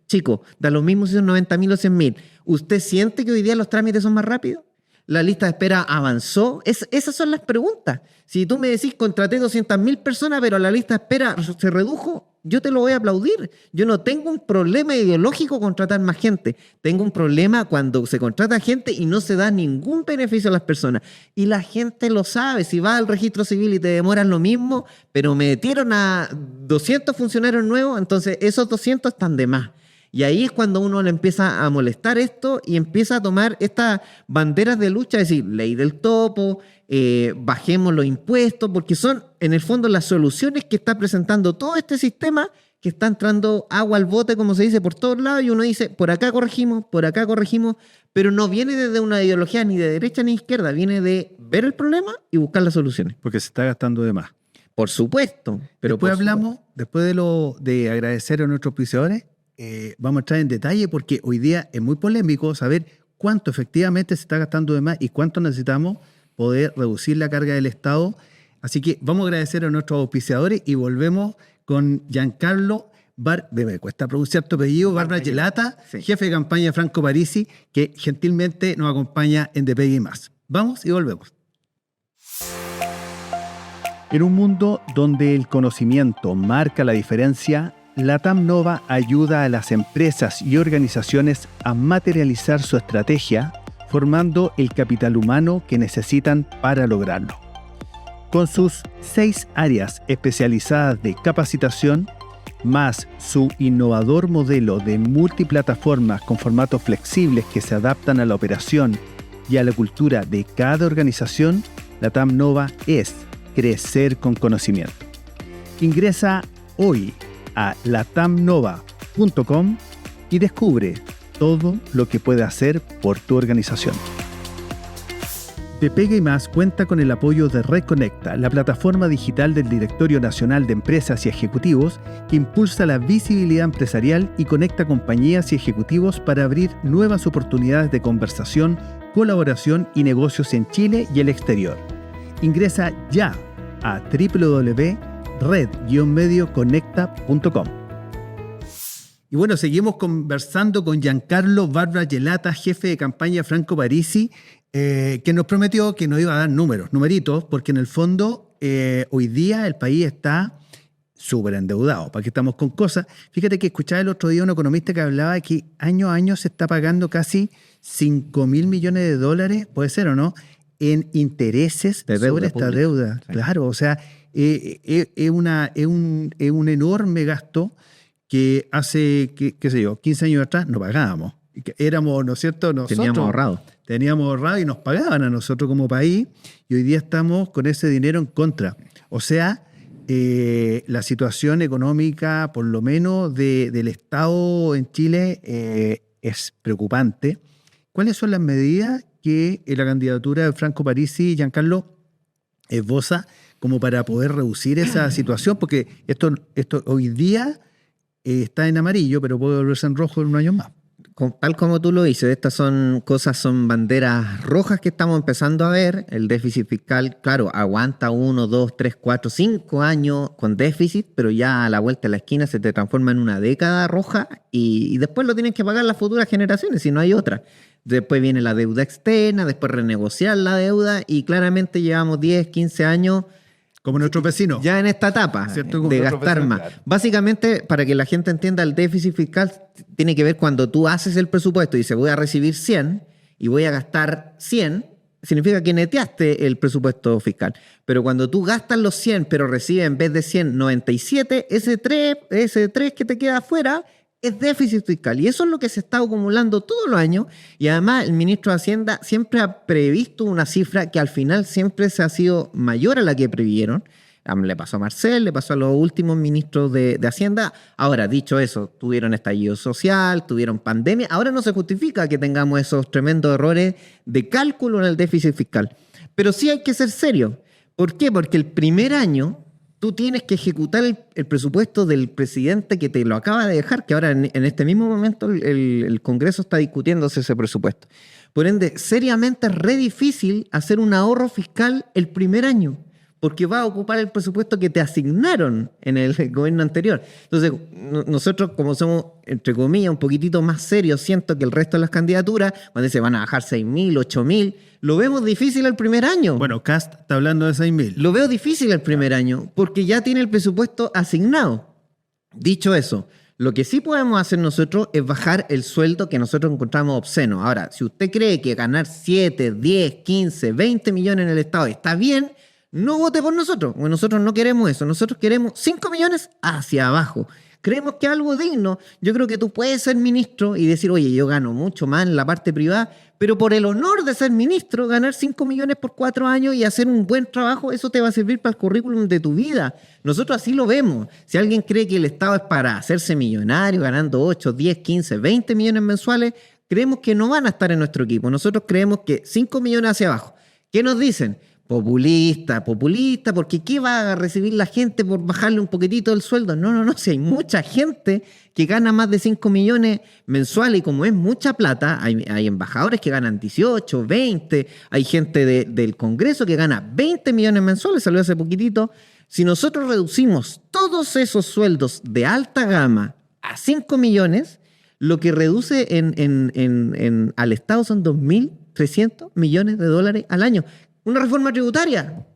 chico, da lo mismo si son 90.000 o 100.000. ¿Usted siente que hoy día los trámites son más rápidos? ¿La lista de espera avanzó? Esas son las preguntas. Si tú me decís, contraté 200.000 personas, pero la lista de espera se redujo, yo te lo voy a aplaudir. Yo no tengo un problema ideológico contratar más gente. Tengo un problema cuando se contrata gente y no se da ningún beneficio a las personas. Y la gente lo sabe. Si vas al registro civil y te demoran lo mismo, pero metieron a 200 funcionarios nuevos, entonces esos 200 están de más. Y ahí es cuando uno le empieza a molestar esto y empieza a tomar estas banderas de lucha, es decir, ley del topo, bajemos los impuestos, porque son en el fondo las soluciones que está presentando todo este sistema que está entrando agua al bote, como se dice, por todos lados, y uno dice, por acá corregimos, pero no viene desde una ideología ni de derecha ni de izquierda, viene de ver el problema y buscar las soluciones. Porque se está gastando de más. Por supuesto. Pero después después de agradecer a nuestros auspiciadores, vamos a entrar en detalle porque hoy día es muy polémico saber cuánto efectivamente se está gastando de más y cuánto necesitamos poder reducir la carga del Estado. Así que vamos a agradecer a nuestros auspiciadores y volvemos con Giancarlo me cuesta pronunciar tu apellido, Barbara Gelata, sí, jefe de campaña de Franco Parisi, que gentilmente nos acompaña en De Pegue y Más. Vamos y volvemos. En un mundo donde el conocimiento marca la diferencia, LATAM Nova ayuda a las empresas y organizaciones a materializar su estrategia, formando el capital humano que necesitan para lograrlo. Con sus 6 áreas especializadas de capacitación, más su innovador modelo de multiplataformas con formatos flexibles que se adaptan a la operación y a la cultura de cada organización, LATAM Nova es crecer con conocimiento. Ingresa hoy a latamnova.com y descubre todo lo que puede hacer por tu organización. De Pegue y Más cuenta con el apoyo de Reconecta, la plataforma digital del Directorio Nacional de Empresas y Ejecutivos que impulsa la visibilidad empresarial y conecta compañías y ejecutivos para abrir nuevas oportunidades de conversación, colaboración y negocios en Chile y el exterior. Ingresa ya a www.red-medioconecta.com. Y bueno, seguimos conversando con Giancarlo Barbara Gelata, jefe de campaña Franco Parisi, que nos prometió que nos iba a dar numeritos, porque en el fondo hoy día el país está súper endeudado. ¿Para qué estamos con cosas? Fíjate que escuchaba el otro día un economista que hablaba que año a año se está pagando casi 5.000 millones de dólares, puede ser o no, en intereses sobre esta deuda. Sí. Claro, o sea, es un enorme gasto que hace, qué sé yo, 15 años atrás no pagábamos. Éramos, ¿no es cierto? Nosotros teníamos ahorrado y nos pagaban a nosotros como país y hoy día estamos con ese dinero en contra. O sea, la situación económica, por lo menos del Estado en Chile, es preocupante. ¿Cuáles son las medidas que la candidatura de Franco Parisi y Giancarlo esboza como para poder reducir esa situación? Porque esto hoy día está en amarillo, pero puede volverse en rojo en un año más. tal como tú lo dices, estas son banderas rojas que estamos empezando a ver. El déficit fiscal, claro, aguanta 1, 2, 3, 4, 5 años con déficit, pero ya a la vuelta de la esquina se te transforma en una década roja y después lo tienen que pagar las futuras generaciones, si no hay otra. Después viene la deuda externa, después renegociar la deuda y claramente llevamos 10, 15 años Como nuestros vecinos. ya en esta etapa ¿Cierto? de gastar más. Claro. Básicamente, para que la gente entienda, el déficit fiscal tiene que ver cuando tú haces el presupuesto y dices voy a recibir 100 y voy a gastar 100, significa que neteaste el presupuesto fiscal. Pero cuando tú gastas los 100 pero recibes en vez de 100, 97, ese 3 que te queda afuera es déficit fiscal. Y eso es lo que se está acumulando todos los años. Y además el ministro de Hacienda siempre ha previsto una cifra que al final siempre se ha sido mayor a la que previeron. Le pasó a Marcel, le pasó a los últimos ministros de Hacienda. Ahora, dicho eso, tuvieron estallido social, tuvieron pandemia. Ahora no se justifica que tengamos esos tremendos errores de cálculo en el déficit fiscal. Pero sí hay que ser serio. ¿Por qué? Porque el primer año tú tienes que ejecutar el presupuesto del presidente que te lo acaba de dejar, que ahora en este mismo momento el Congreso está discutiéndose ese presupuesto. Por ende, seriamente es re difícil hacer un ahorro fiscal el primer año, porque va a ocupar el presupuesto que te asignaron en el gobierno anterior. Entonces, nosotros, como somos, entre comillas, un poquitito más serios, siento que el resto de las candidaturas, cuando se van a bajar 6.000, 8.000, lo vemos difícil el primer año. Bueno, Kast está hablando de 6.000. Lo veo difícil el primer año, porque ya tiene el presupuesto asignado. Dicho eso, lo que sí podemos hacer nosotros es bajar el sueldo que nosotros encontramos obsceno. Ahora, si usted cree que ganar 7, 10, 15, 20 millones en el Estado está bien, no vote por nosotros, porque nosotros no queremos eso. Nosotros queremos 5 millones hacia abajo. Creemos que es algo digno. Yo creo que tú puedes ser ministro y decir, oye, yo gano mucho más en la parte privada, pero por el honor de ser ministro, ganar 5 millones por 4 años y hacer un buen trabajo, eso te va a servir para el currículum de tu vida. Nosotros así lo vemos. Si alguien cree que el Estado es para hacerse millonario, ganando 8, 10, 15, 20 millones mensuales, creemos que no van a estar en nuestro equipo. Nosotros creemos que 5 millones hacia abajo. ¿Qué nos dicen? Populista, porque ¿qué va a recibir la gente por bajarle un poquitito el sueldo? No, si hay mucha gente que gana más de 5 millones mensuales y como es mucha plata, hay embajadores que ganan 18, 20, hay gente del Congreso que gana 20 millones mensuales, salió hace poquitito. Si nosotros reducimos todos esos sueldos de alta gama a 5 millones, lo que reduce al Estado son 2.300 millones de dólares al año. Una reforma tributaria,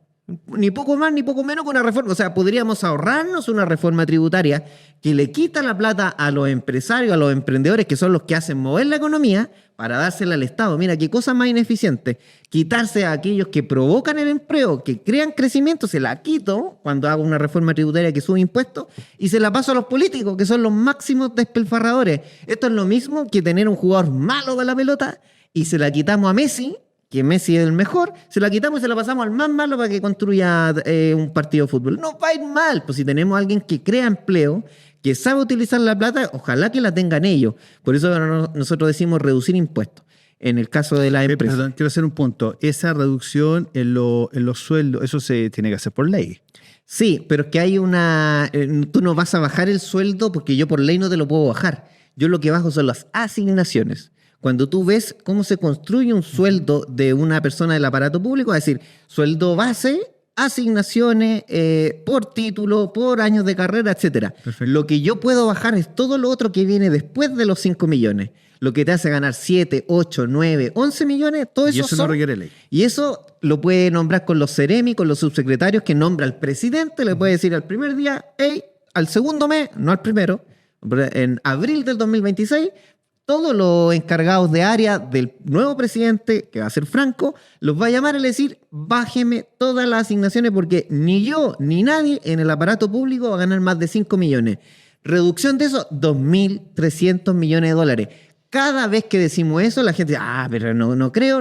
ni poco más ni poco menos que una reforma. O sea, podríamos ahorrarnos una reforma tributaria que le quita la plata a los empresarios, a los emprendedores, que son los que hacen mover la economía, para dársela al Estado. Mira, qué cosa más ineficiente. Quitarse a aquellos que provocan el empleo, que crean crecimiento, se la quito cuando hago una reforma tributaria que sube impuestos y se la paso a los políticos, que son los máximos despilfarradores. Esto es lo mismo que tener un jugador malo de la pelota y se la quitamos a Messi, que Messi es el mejor, se la quitamos y se la pasamos al más malo para que construya un partido de fútbol. No va a ir mal, pues si tenemos a alguien que crea empleo, que sabe utilizar la plata, ojalá que la tengan ellos. Por eso nosotros decimos reducir impuestos. En el caso de la empresa. Perdón, quiero hacer un punto. Esa reducción en los sueldos, eso se tiene que hacer por ley. Sí, pero es que hay una... tú no vas a bajar el sueldo porque yo por ley no te lo puedo bajar. Yo lo que bajo son las asignaciones. Cuando tú ves cómo se construye un sueldo de una persona del aparato público, es decir, sueldo base, asignaciones por título, por años de carrera, etcétera. Perfecto. Lo que yo puedo bajar es todo lo otro que viene después de los 5 millones. Lo que te hace ganar 7, 8, 9, 11 millones, todo eso. Y eso no requiere ley. Y eso lo puede nombrar con los seremi, con los subsecretarios que nombra el presidente. Le puede decir al primer día, hey, al segundo mes, no al primero, en abril del 2026, todos los encargados de área del nuevo presidente, que va a ser Franco, los va a llamar y le decir, bájeme todas las asignaciones porque ni yo ni nadie en el aparato público va a ganar más de 5 millones. Reducción de eso, 2.300 millones de dólares. Cada vez que decimos eso, la gente dice, pero no creo.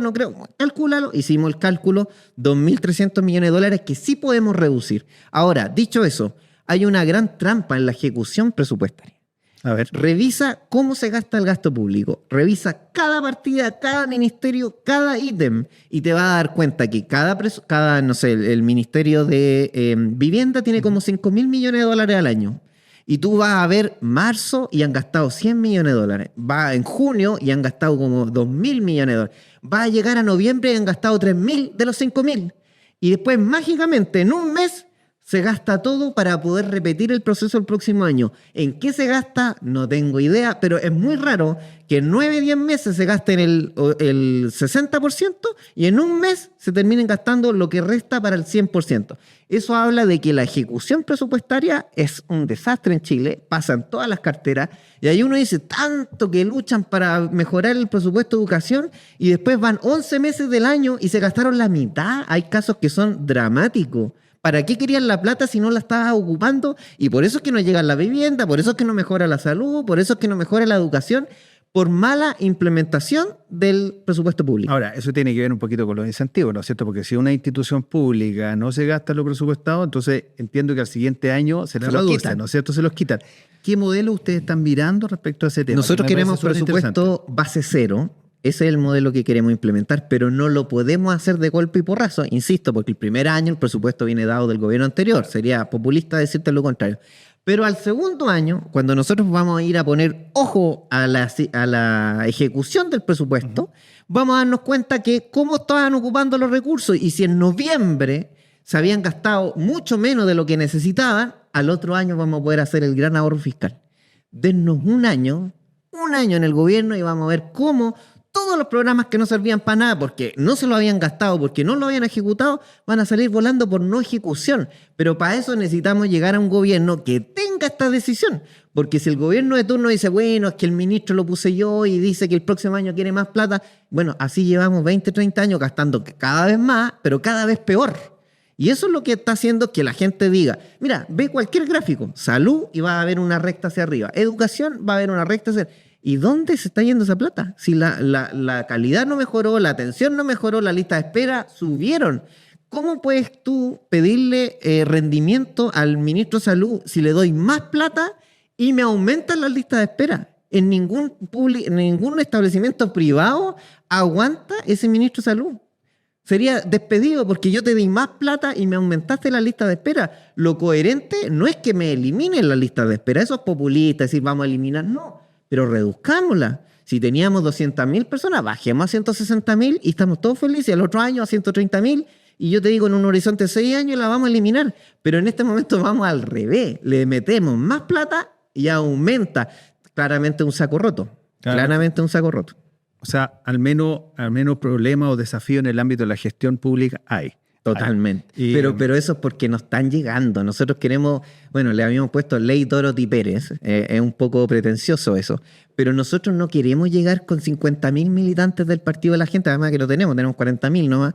Calcúlalo. Hicimos el cálculo, 2.300 millones de dólares que sí podemos reducir. Ahora, dicho eso, hay una gran trampa en la ejecución presupuestaria. A ver. Revisa cómo se gasta el gasto público. Revisa cada partida, cada ministerio, cada ítem. Y te va a dar cuenta que el Ministerio de Vivienda tiene como 5.000 millones de dólares al año. Y tú vas a ver marzo y han gastado 100 millones de dólares. Va en junio y han gastado como 2.000 millones de dólares. Va a llegar a noviembre y han gastado 3.000 de los 5.000. Y después, mágicamente, en un mes, se gasta todo para poder repetir el proceso el próximo año. ¿En qué se gasta? No tengo idea, pero es muy raro que en 9, 10 meses se gasten el 60% y en un mes se terminen gastando lo que resta para el 100%. Eso habla de que la ejecución presupuestaria es un desastre en Chile, pasa en todas las carteras, y ahí uno dice, tanto que luchan para mejorar el presupuesto de educación y después van 11 meses del año y se gastaron la mitad. Hay casos que son dramáticos. ¿Para qué querían la plata si no la estabas ocupando? Y por eso es que no llega la vivienda, por eso es que no mejora la salud, por eso es que no mejora la educación, por mala implementación del presupuesto público. Ahora, eso tiene que ver un poquito con los incentivos, ¿no es cierto? Porque si una institución pública no se gasta lo presupuestado, entonces entiendo que al siguiente año se la reducen, ¿no es cierto? Se los quitan. ¿Qué modelo ustedes están mirando respecto a ese tema? Nosotros queremos presupuesto base cero. Ese es el modelo que queremos implementar, pero no lo podemos hacer de golpe y porrazo, insisto, porque el primer año el presupuesto viene dado del gobierno anterior. Sería populista decirte lo contrario. Pero al segundo año, cuando nosotros vamos a ir a poner ojo a la ejecución del presupuesto, vamos a darnos cuenta que cómo estaban ocupando los recursos. Y si en noviembre se habían gastado mucho menos de lo que necesitaban, al otro año vamos a poder hacer el gran ahorro fiscal. Dennos un año en el gobierno y vamos a ver cómo todos los programas que no servían para nada porque no se lo habían gastado, porque no lo habían ejecutado, van a salir volando por no ejecución. Pero para eso necesitamos llegar a un gobierno que tenga esta decisión. Porque si el gobierno de turno dice, bueno, es que el ministro lo puse yo y dice que el próximo año quiere más plata, bueno, así llevamos 20, 30 años gastando cada vez más, pero cada vez peor. Y eso es lo que está haciendo que la gente diga, mira, ve cualquier gráfico, salud y va a haber una recta hacia arriba, educación va a haber una recta hacia arriba. ¿Y dónde se está yendo esa plata? Si la calidad no mejoró, la atención no mejoró, la lista de espera subieron. ¿Cómo puedes tú pedirle rendimiento al ministro de Salud si le doy más plata y me aumentan las listas de espera? En ningún establecimiento privado aguanta ese ministro de Salud. Sería despedido porque yo te di más plata y me aumentaste la lista de espera. Lo coherente no es que me eliminen la lista de espera. Eso es populista, decir vamos a eliminar. No. Pero reduzcámosla. Si teníamos 200.000 personas, bajemos a 160.000 y estamos todos felices. El otro año a 130.000 y yo te digo en un horizonte de 6 años la vamos a eliminar. Pero en este momento vamos al revés. Le metemos más plata y aumenta. Claramente un saco roto. Claro. Claramente un saco roto. O sea, al menos problemas o desafíos en el ámbito de la gestión pública hay. Totalmente. Pero eso es porque nos están llegando. Nosotros queremos, bueno, le habíamos puesto Ley Dorothy Pérez, es un poco pretencioso eso, pero nosotros no queremos llegar con 50.000 militantes del Partido de la Gente, además que lo tenemos 40.000 nomás,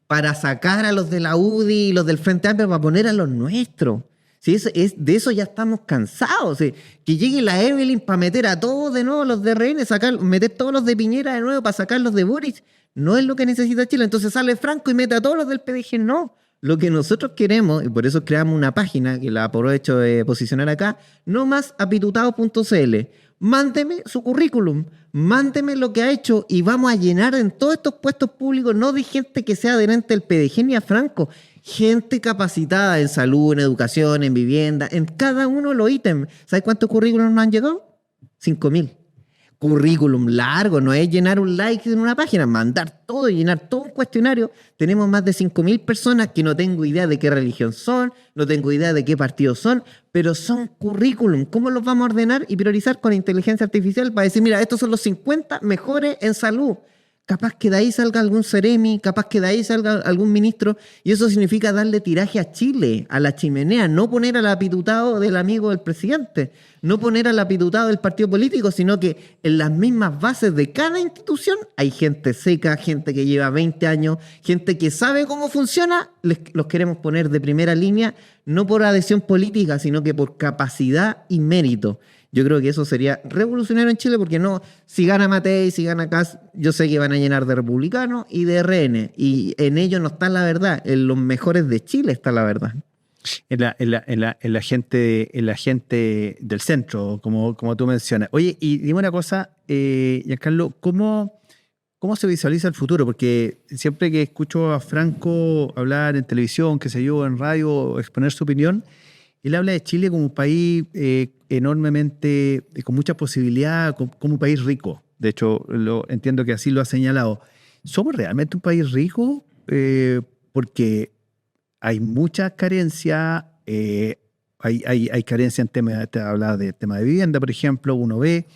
para sacar a los de la UDI y los del Frente Amplio para poner a los nuestros. Sí, de eso ya estamos cansados. Sí. Que llegue la Evelyn para meter a todos de nuevo los de RN, meter todos los de Piñera de nuevo para sacarlos de Boric. No es lo que necesita Chile. Entonces sale Franco y mete a todos los del PDG. No. Lo que nosotros queremos, y por eso creamos una página que la aprovecho de posicionar acá, nomasapitutado.cl. Mándeme su currículum, mándeme lo que ha hecho y vamos a llenar en todos estos puestos públicos, no de gente que sea adherente al PDG ni a Franco, gente capacitada en salud, en educación, en vivienda, en cada uno de los ítems. ¿Sabes cuántos currículums nos han llegado? 5.000. Currículum largo, no es llenar un like en una página, mandar todo, llenar todo un cuestionario. Tenemos más de 5.000 personas que no tengo idea de qué religión son, no tengo idea de qué partido son, pero son currículum. ¿Cómo los vamos a ordenar y priorizar con inteligencia artificial para decir, mira, estos son los 50 mejores en salud? Capaz que de ahí salga algún seremi, capaz que de ahí salga algún ministro, y eso significa darle tiraje a Chile, a la chimenea, no poner al apitutado del amigo del presidente, no poner al apitutado del partido político, sino que en las mismas bases de cada institución hay gente seca, gente que lleva 20 años, gente que sabe cómo funciona, los queremos poner de primera línea, no por adhesión política, sino que por capacidad y mérito. Yo creo que eso sería revolucionario en Chile porque no, si gana Matei, si gana Kast, yo sé que van a llenar de republicanos y de RN. Y en ellos no está la verdad. En los mejores de Chile está la verdad. En la gente del centro, como tú mencionas. Oye, y dime una cosa, Giancarlo, ¿cómo se visualiza el futuro? Porque siempre que escucho a Franco hablar en televisión, qué sé yo, en radio, exponer su opinión, Él habla de Chile como un país enormemente, con mucha posibilidad, como un país rico. De hecho, entiendo que así lo ha señalado. ¿Somos realmente un país rico? Porque hay muchas carencias, hay carencia en temas, te hablaba de tema de vivienda, por ejemplo, uno ve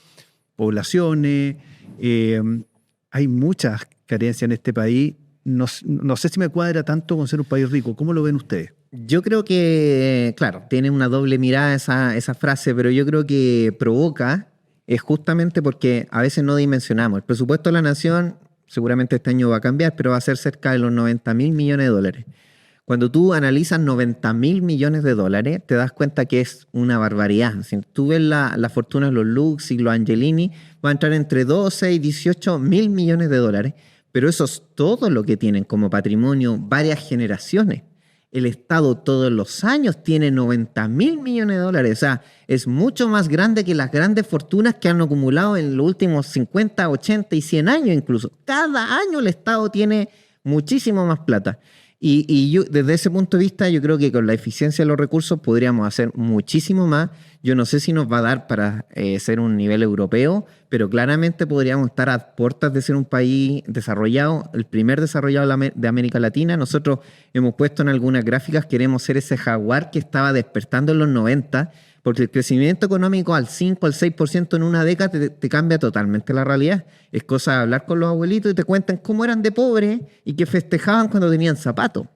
poblaciones, hay muchas carencias en este país. No sé si me cuadra tanto con ser un país rico. ¿Cómo lo ven ustedes? Yo creo que, claro, tiene una doble mirada esa frase, pero yo creo que provoca es justamente porque a veces no dimensionamos. El presupuesto de la nación seguramente este año va a cambiar, pero va a ser cerca de los 90.000 millones de dólares. Cuando tú analizas 90.000 millones de dólares, te das cuenta que es una barbaridad. Si tú ves la fortuna de los Lux y los Angelini, va a entrar entre 12 y 18.000 millones de dólares, pero eso es todo lo que tienen como patrimonio varias generaciones. El Estado todos los años tiene 90.000 millones de dólares. O sea, es mucho más grande que las grandes fortunas que han acumulado en los últimos 50, 80 y 100 años incluso. Cada año el Estado tiene muchísimo más plata. Y yo, desde ese punto de vista, yo creo que con la eficiencia de los recursos podríamos hacer muchísimo más. Yo no sé si nos va a dar para ser un nivel europeo, pero claramente podríamos estar a puertas de ser un país desarrollado, el primer desarrollado de América Latina. Nosotros hemos puesto en algunas gráficas, queremos ser ese jaguar que estaba despertando en los 90, porque el crecimiento económico al 5, al 6% en una década te cambia totalmente la realidad. Es cosa de hablar con los abuelitos y te cuentan cómo eran de pobres y que festejaban cuando tenían zapatos.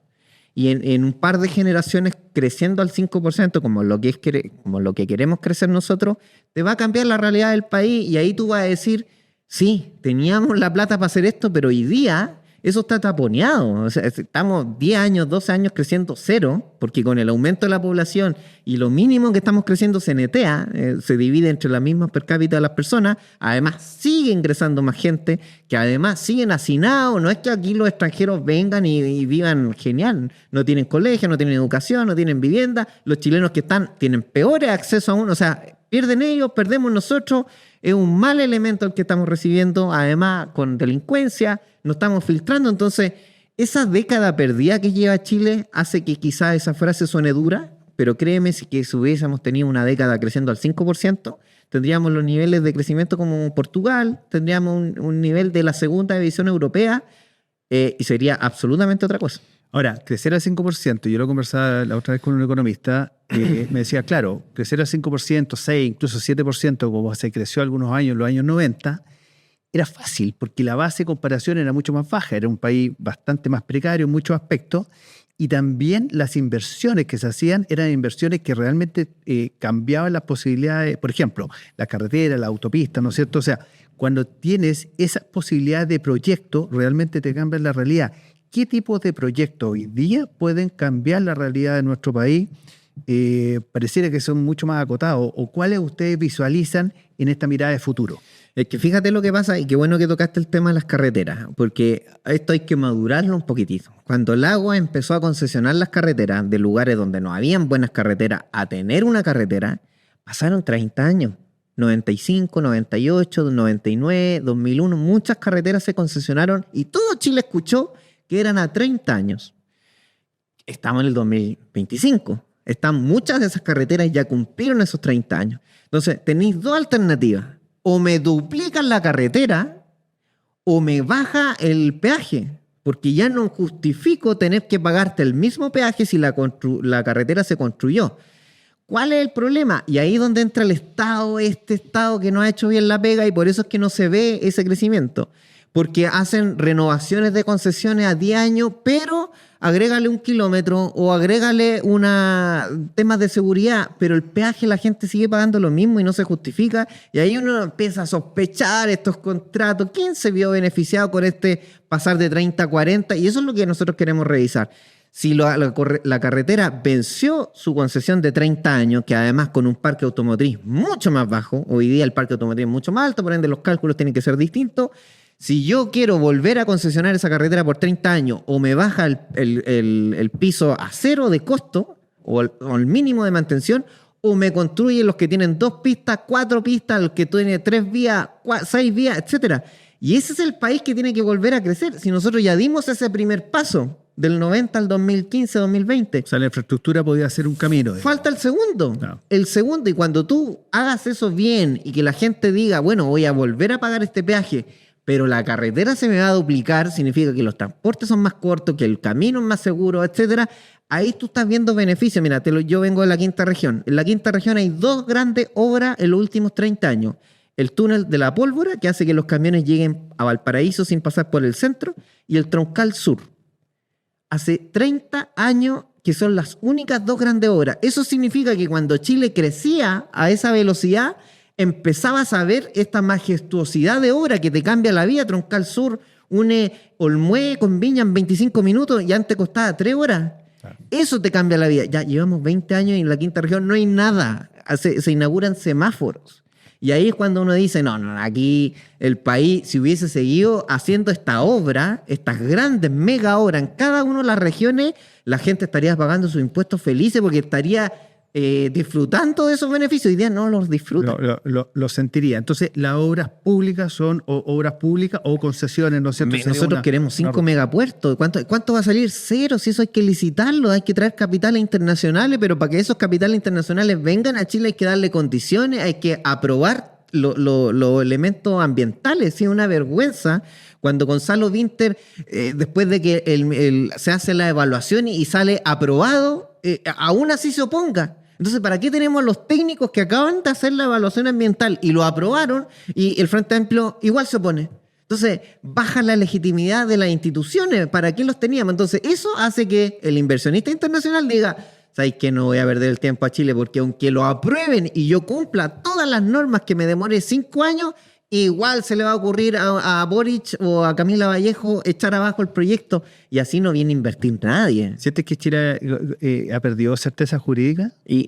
Y en un par de generaciones creciendo al 5%, como lo que queremos crecer nosotros, te va a cambiar la realidad del país y ahí tú vas a decir, sí, teníamos la plata para hacer esto, pero hoy día eso está taponeado. O sea, estamos 10 años, 12 años creciendo cero, porque con el aumento de la población y lo mínimo que estamos creciendo se netea, se divide entre las mismas per cápita de las personas, además sigue ingresando más gente, que además siguen hacinados. No es que aquí los extranjeros vengan y vivan genial, no tienen colegio, no tienen educación, no tienen vivienda, los chilenos que están tienen peores acceso aún, o sea, pierden ellos, perdemos nosotros. Es un mal elemento el que estamos recibiendo, además con delincuencia, nos estamos filtrando. Entonces, esa década perdida que lleva Chile hace que quizás esa frase suene dura, pero créeme que si hubiésemos tenido una década creciendo al 5%, tendríamos los niveles de crecimiento como Portugal, tendríamos un nivel de la segunda división europea y sería absolutamente otra cosa. Ahora, crecer al 5%, yo lo conversaba la otra vez con un economista, me decía, claro, crecer al 5%, 6, incluso 7%, como se creció algunos años, en los años 90, era fácil, porque la base de comparación era mucho más baja, era un país bastante más precario en muchos aspectos, y también las inversiones que se hacían eran inversiones que realmente cambiaban las posibilidades, por ejemplo, la carretera, la autopista, ¿no es cierto? O sea, cuando tienes esas posibilidades de proyecto, realmente te cambian la realidad. ¿Qué tipos de proyectos hoy día pueden cambiar la realidad de nuestro país? Pareciera que son mucho más acotados. ¿O cuáles ustedes visualizan en esta mirada de futuro? Es que fíjate lo que pasa, y qué bueno que tocaste el tema de las carreteras, porque esto hay que madurarlo un poquitito. Cuando el agua empezó a concesionar las carreteras de lugares donde no habían buenas carreteras a tener una carretera, pasaron 30 años. 95, 98, 99, 2001, muchas carreteras se concesionaron y todo Chile escuchó que eran a 30 años. Estamos en el 2025. Muchas de esas carreteras ya cumplieron esos 30 años. Entonces, tenéis dos alternativas. O me duplican la carretera o me baja el peaje, porque ya no justifico tener que pagarte el mismo peaje si la carretera se construyó. ¿Cuál es el problema? Y ahí es donde entra el Estado, este Estado que no ha hecho bien la pega, y por eso es que no se ve ese crecimiento. Porque hacen renovaciones de concesiones a 10 años, pero agrégale 1 kilómetro o agrégale temas de seguridad, pero el peaje la gente sigue pagando lo mismo y no se justifica. Y ahí uno empieza a sospechar estos contratos. ¿Quién se vio beneficiado con este pasar de 30 a 40? Y eso es lo que nosotros queremos revisar. Si la carretera venció su concesión de 30 años, que además con un parque automotriz mucho más bajo, hoy día el parque automotriz es mucho más alto, por ende los cálculos tienen que ser distintos. Si yo quiero volver a concesionar esa carretera por 30 años o me baja el piso a cero de costo o el mínimo de mantención, o me construyen los que tienen 2 pistas, 4 pistas, los que tienen 3 vías, 6 vías, etc. Y ese es el país que tiene que volver a crecer. Si nosotros ya dimos ese primer paso del 90 al 2015, 2020. O sea, la infraestructura podía ser un camino. Falta el segundo. No. El segundo, y cuando tú hagas eso bien y que la gente diga, bueno, voy a volver a pagar este peaje, pero la carretera se me va a duplicar, significa que los transportes son más cortos, que el camino es más seguro, etcétera. Ahí tú estás viendo beneficios. Mira, yo vengo de la quinta región. En la quinta región hay 2 grandes obras en los últimos 30 años. El túnel de la Pólvora, que hace que los camiones lleguen a Valparaíso sin pasar por el centro, y el Troncal Sur. Hace 30 años que son las únicas 2 grandes obras. Eso significa que cuando Chile crecía a esa velocidad, empezabas a ver esta majestuosidad de obra que te cambia la vida. Troncal Sur une Olmué con Viña en 25 minutos y antes costaba 3 horas. Claro. Eso te cambia la vida. Ya llevamos 20 años y en la quinta región no hay nada. Se inauguran semáforos. Y ahí es cuando uno dice, no, aquí el país, si hubiese seguido haciendo esta obra, estas grandes mega obras en cada una de las regiones, la gente estaría pagando sus impuestos felices porque estaría disfrutando de esos beneficios. Hoy día no los disfrutan. Lo sentiría. Entonces, las obras públicas son obras públicas o concesiones, ¿no es cierto? Nosotros queremos 5 megapuertos. ¿Cuánto va a salir? 0. Si eso hay que licitarlo, hay que traer capitales internacionales, pero para que esos capitales internacionales vengan a Chile hay que darle condiciones, hay que aprobar los elementos ambientales. Es una vergüenza cuando Gonzalo Vinter, después de que se hace la evaluación y sale aprobado, aún así se oponga. Entonces, ¿para qué tenemos a los técnicos que acaban de hacer la evaluación ambiental y lo aprobaron y el Frente Amplio igual se opone? Entonces, baja la legitimidad de las instituciones. ¿Para qué los teníamos? Entonces, eso hace que el inversionista internacional diga, ¿sabes qué? No voy a perder el tiempo a Chile porque aunque lo aprueben y yo cumpla todas las normas que me demore 5 años, igual se le va a ocurrir a Boric o a Camila Vallejo echar abajo el proyecto y así no viene a invertir nadie. ¿Sientes que Chile ha perdido certeza jurídica? Y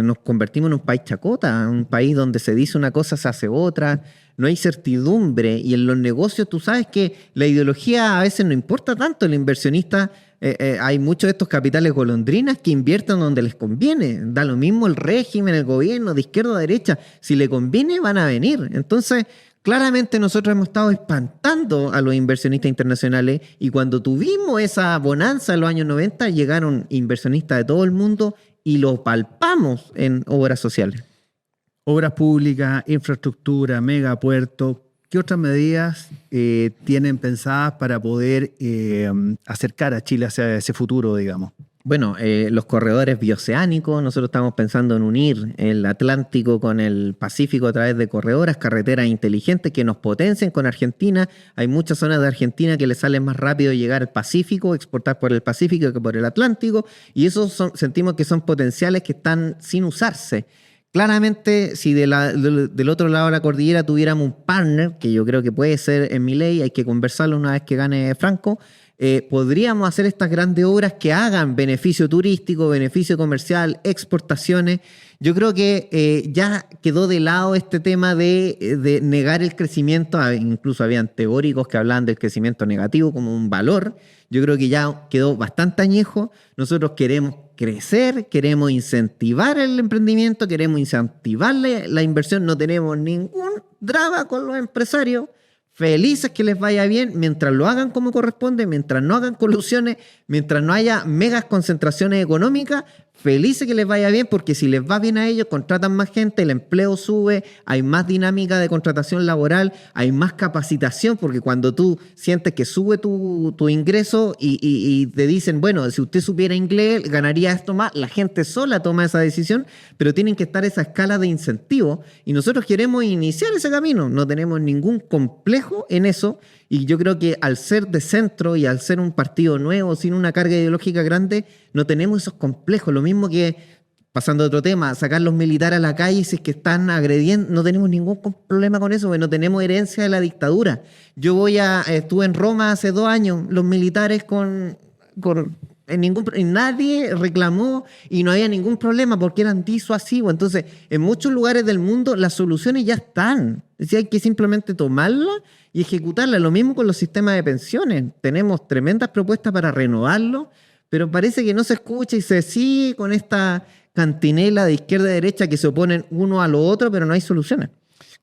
nos convertimos en un país chacota, un país donde se dice una cosa, se hace otra, no hay certidumbre y en los negocios tú sabes que la ideología a veces no importa tanto, el inversionista... hay muchos de estos capitales golondrinas que invierten donde les conviene. Da lo mismo el régimen, el gobierno, de izquierda a derecha. Si le conviene, van a venir. Entonces, claramente nosotros hemos estado espantando a los inversionistas internacionales y cuando tuvimos esa bonanza en los años 90, llegaron inversionistas de todo el mundo y lo palpamos en obras sociales. Obras públicas, infraestructura, megapuertos. ¿Qué otras medidas tienen pensadas para poder acercar a Chile hacia ese futuro, digamos? Bueno, los corredores bioceánicos, nosotros estamos pensando en unir el Atlántico con el Pacífico a través de corredoras, carreteras inteligentes que nos potencien con Argentina. Hay muchas zonas de Argentina que les sale más rápido llegar al Pacífico, exportar por el Pacífico que por el Atlántico, y esos sentimos que son potenciales que están sin usarse. Claramente, si del otro lado de la cordillera tuviéramos un partner, que yo creo que puede ser en Milei, hay que conversarlo una vez que gane Franco, podríamos hacer estas grandes obras que hagan beneficio turístico, beneficio comercial, exportaciones. Yo creo que ya quedó de lado este tema de negar el crecimiento. Incluso habían teóricos que hablaban del crecimiento negativo como un valor. Yo creo que ya quedó bastante añejo. Nosotros queremos crecer, queremos incentivar el emprendimiento, queremos incentivar la inversión. No tenemos ningún drama con los empresarios. Felices que les vaya bien mientras lo hagan como corresponde, mientras no hagan colusiones, mientras no haya megas concentraciones económicas. Felices que les vaya bien porque si les va bien a ellos, contratan más gente, el empleo sube, hay más dinámica de contratación laboral, hay más capacitación porque cuando tú sientes que sube tu ingreso y te dicen, bueno, si usted supiera inglés, ganaría esto más, la gente sola toma esa decisión, pero tienen que estar esa escala de incentivos y nosotros queremos iniciar ese camino, no tenemos ningún complejo en eso. Y yo creo que al ser de centro y al ser un partido nuevo, sin una carga ideológica grande, no tenemos esos complejos. Lo mismo que, pasando a otro tema, sacar los militares a la calle si es que están agrediendo, no tenemos ningún problema con eso, porque no tenemos herencia de la dictadura. Estuve en Roma hace 2 años, los militares nadie reclamó y no había ningún problema porque eran disuasivos. Entonces, en muchos lugares del mundo las soluciones ya están. Es decir, hay que simplemente tomarlas y ejecutarlas. Lo mismo con los sistemas de pensiones. Tenemos tremendas propuestas para renovarlos, pero parece que no se escucha y se sigue con esta cantinela de izquierda y derecha que se oponen uno a lo otro, pero no hay soluciones.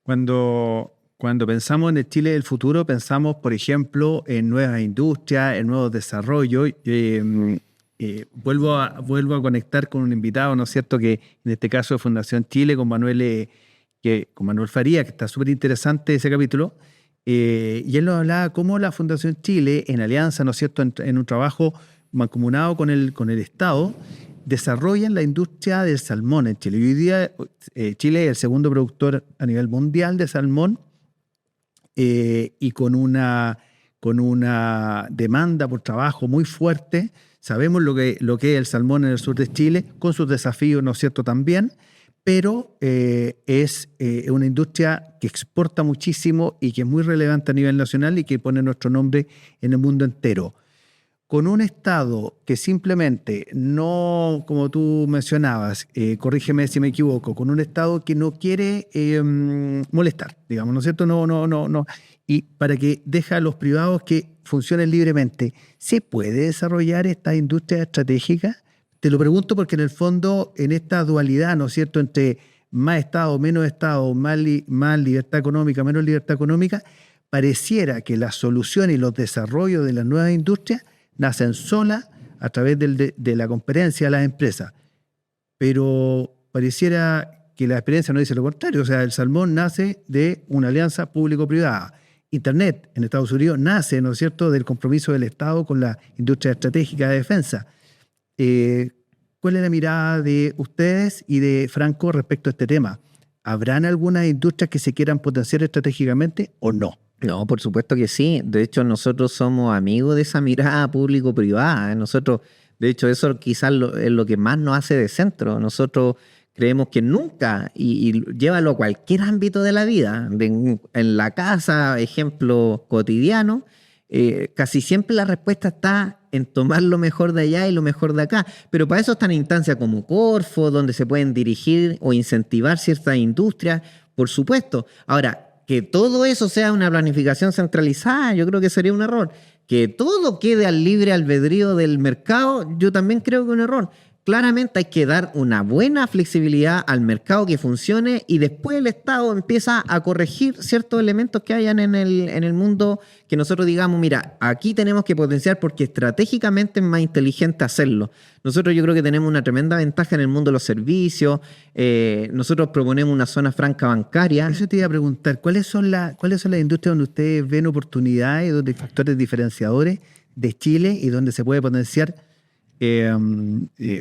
Cuando Cuando pensamos en el Chile del futuro, pensamos, por ejemplo, en nuevas industrias, en nuevos desarrollos. Vuelvo a conectar con un invitado, ¿no es cierto?, que en este caso de Fundación Chile, con Manuel Faría, que está súper interesante ese capítulo. Y él nos hablaba cómo la Fundación Chile, en alianza, ¿no es cierto?, en un trabajo mancomunado con el Estado, desarrollan la industria del salmón en Chile. Y hoy día Chile es el segundo productor a nivel mundial de salmón, y con una demanda por trabajo muy fuerte. Sabemos lo que es el salmón en el sur de Chile, con sus desafíos, ¿no es cierto?, también, pero es una industria que exporta muchísimo y que es muy relevante a nivel nacional y que pone nuestro nombre en el mundo entero. Con un Estado que simplemente no, como tú mencionabas, corrígeme si me equivoco, con un Estado que no quiere molestar, digamos, ¿no es cierto? No. Y para que deja a los privados que funcionen libremente, ¿se puede desarrollar esta industria estratégica? Te lo pregunto porque en el fondo, en esta dualidad, ¿no es cierto?, entre más Estado, menos Estado, más libertad económica, menos libertad económica, pareciera que la solución y los desarrollos de las nuevas industrias nacen solas a través de la competencia de las empresas. Pero pareciera que la experiencia nos dice lo contrario. O sea, el salmón nace de una alianza público-privada. Internet en Estados Unidos nace, ¿no es cierto?, del compromiso del Estado con la industria estratégica de defensa. ¿Cuál es la mirada de ustedes y de Franco respecto a este tema? ¿Habrán algunas industrias que se quieran potenciar estratégicamente o no? No, por supuesto que sí. De hecho, nosotros somos amigos de esa mirada público-privada. Nosotros, de hecho, eso quizás es lo que más nos hace de centro. Nosotros creemos que nunca, y llévalo a cualquier ámbito de la vida, en la casa, ejemplo cotidiano, casi siempre la respuesta está en tomar lo mejor de allá y lo mejor de acá. Pero para eso están instancias como Corfo, donde se pueden dirigir o incentivar ciertas industrias, por supuesto. Ahora, que todo eso sea una planificación centralizada, yo creo que sería un error. Que todo quede al libre albedrío del mercado, yo también creo que es un error. Claramente hay que dar una buena flexibilidad al mercado que funcione y después el Estado empieza a corregir ciertos elementos que hayan en el mundo que nosotros digamos, mira, aquí tenemos que potenciar porque estratégicamente es más inteligente hacerlo. Nosotros yo creo que tenemos una tremenda ventaja en el mundo de los servicios. Nosotros proponemos una zona franca bancaria. Eso te iba a preguntar, ¿cuáles son las industrias donde ustedes ven oportunidades, donde hay factores diferenciadores de Chile y donde se puede potenciar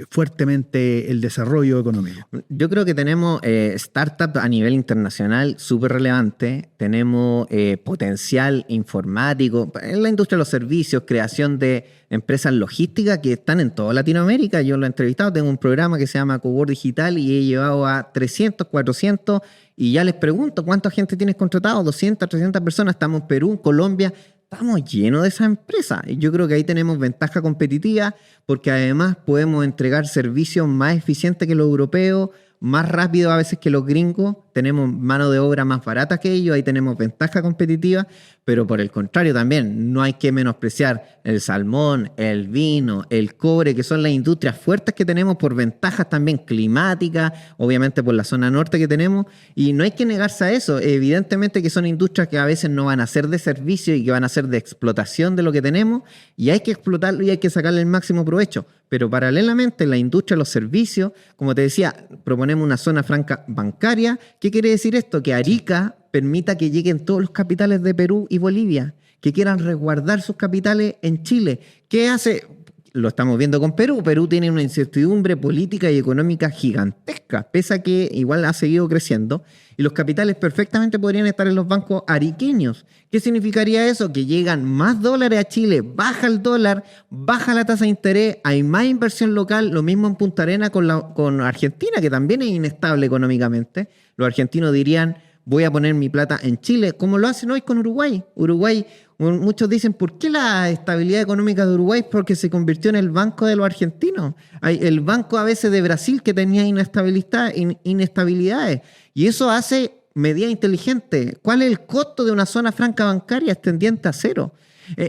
fuertemente el desarrollo económico? Yo creo que tenemos startups a nivel internacional súper relevante, tenemos potencial informático en la industria de los servicios, creación de empresas logísticas que están en toda Latinoamérica. Yo lo he entrevistado, tengo un programa que se llama Cowork Digital y he llevado a 300, 400 y ya les pregunto, ¿cuánta gente tienes contratado? 200, 300 personas, estamos en Perú, Colombia. Estamos llenos de esas empresas y yo creo que ahí tenemos ventaja competitiva porque además podemos entregar servicios más eficientes que los europeos, más rápido a veces que los gringos, tenemos mano de obra más barata que ellos, ahí tenemos ventaja competitiva, pero por el contrario también no hay que menospreciar el salmón, el vino, el cobre, que son las industrias fuertes que tenemos por ventajas también climáticas, obviamente por la zona norte que tenemos, y no hay que negarse a eso. Evidentemente que son industrias que a veces no van a ser de servicio y que van a ser de explotación de lo que tenemos, y hay que explotarlo y hay que sacarle el máximo provecho. Pero paralelamente en la industria de los servicios, como te decía, proponemos una zona franca bancaria. ¿Qué quiere decir esto? Que Arica permita que lleguen todos los capitales de Perú y Bolivia, que quieran resguardar sus capitales en Chile. ¿Qué hace? Lo estamos viendo con Perú. Perú tiene una incertidumbre política y económica gigantesca, pese a que igual ha seguido creciendo. Y los capitales perfectamente podrían estar en los bancos ariqueños. ¿Qué significaría eso? Que llegan más dólares a Chile, baja el dólar, baja la tasa de interés, hay más inversión local. Lo mismo en Punta Arenas con Argentina, que también es inestable económicamente. Los argentinos dirían, voy a poner mi plata en Chile, como lo hacen hoy con Uruguay. Uruguay, muchos dicen, ¿por qué la estabilidad económica de Uruguay? Porque se convirtió en el banco de los argentinos. El banco a veces de Brasil que tenía inestabilidades. Y eso hace medidas inteligentes. ¿Cuál es el costo de una zona franca bancaria? Es tendiente a cero.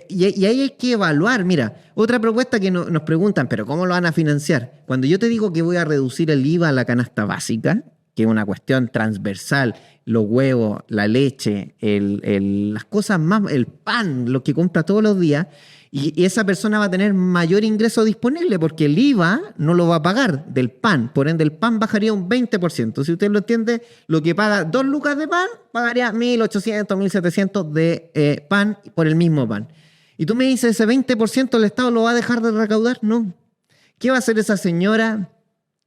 Y ahí hay que evaluar. Mira, otra propuesta que nos preguntan, ¿pero cómo lo van a financiar? Cuando yo te digo que voy a reducir el IVA a la canasta básica, que es una cuestión transversal, los huevos, la leche, las cosas más, el pan, lo que compra todos los días, y esa persona va a tener mayor ingreso disponible porque el IVA no lo va a pagar del pan. Por ende, el pan bajaría un 20%. Si usted lo entiende, lo que paga 2 lucas de pan, pagaría 1.800, 1.700 de pan por el mismo pan. Y tú me dices, ¿ese 20% el Estado lo va a dejar de recaudar? No. ¿Qué va a hacer esa señora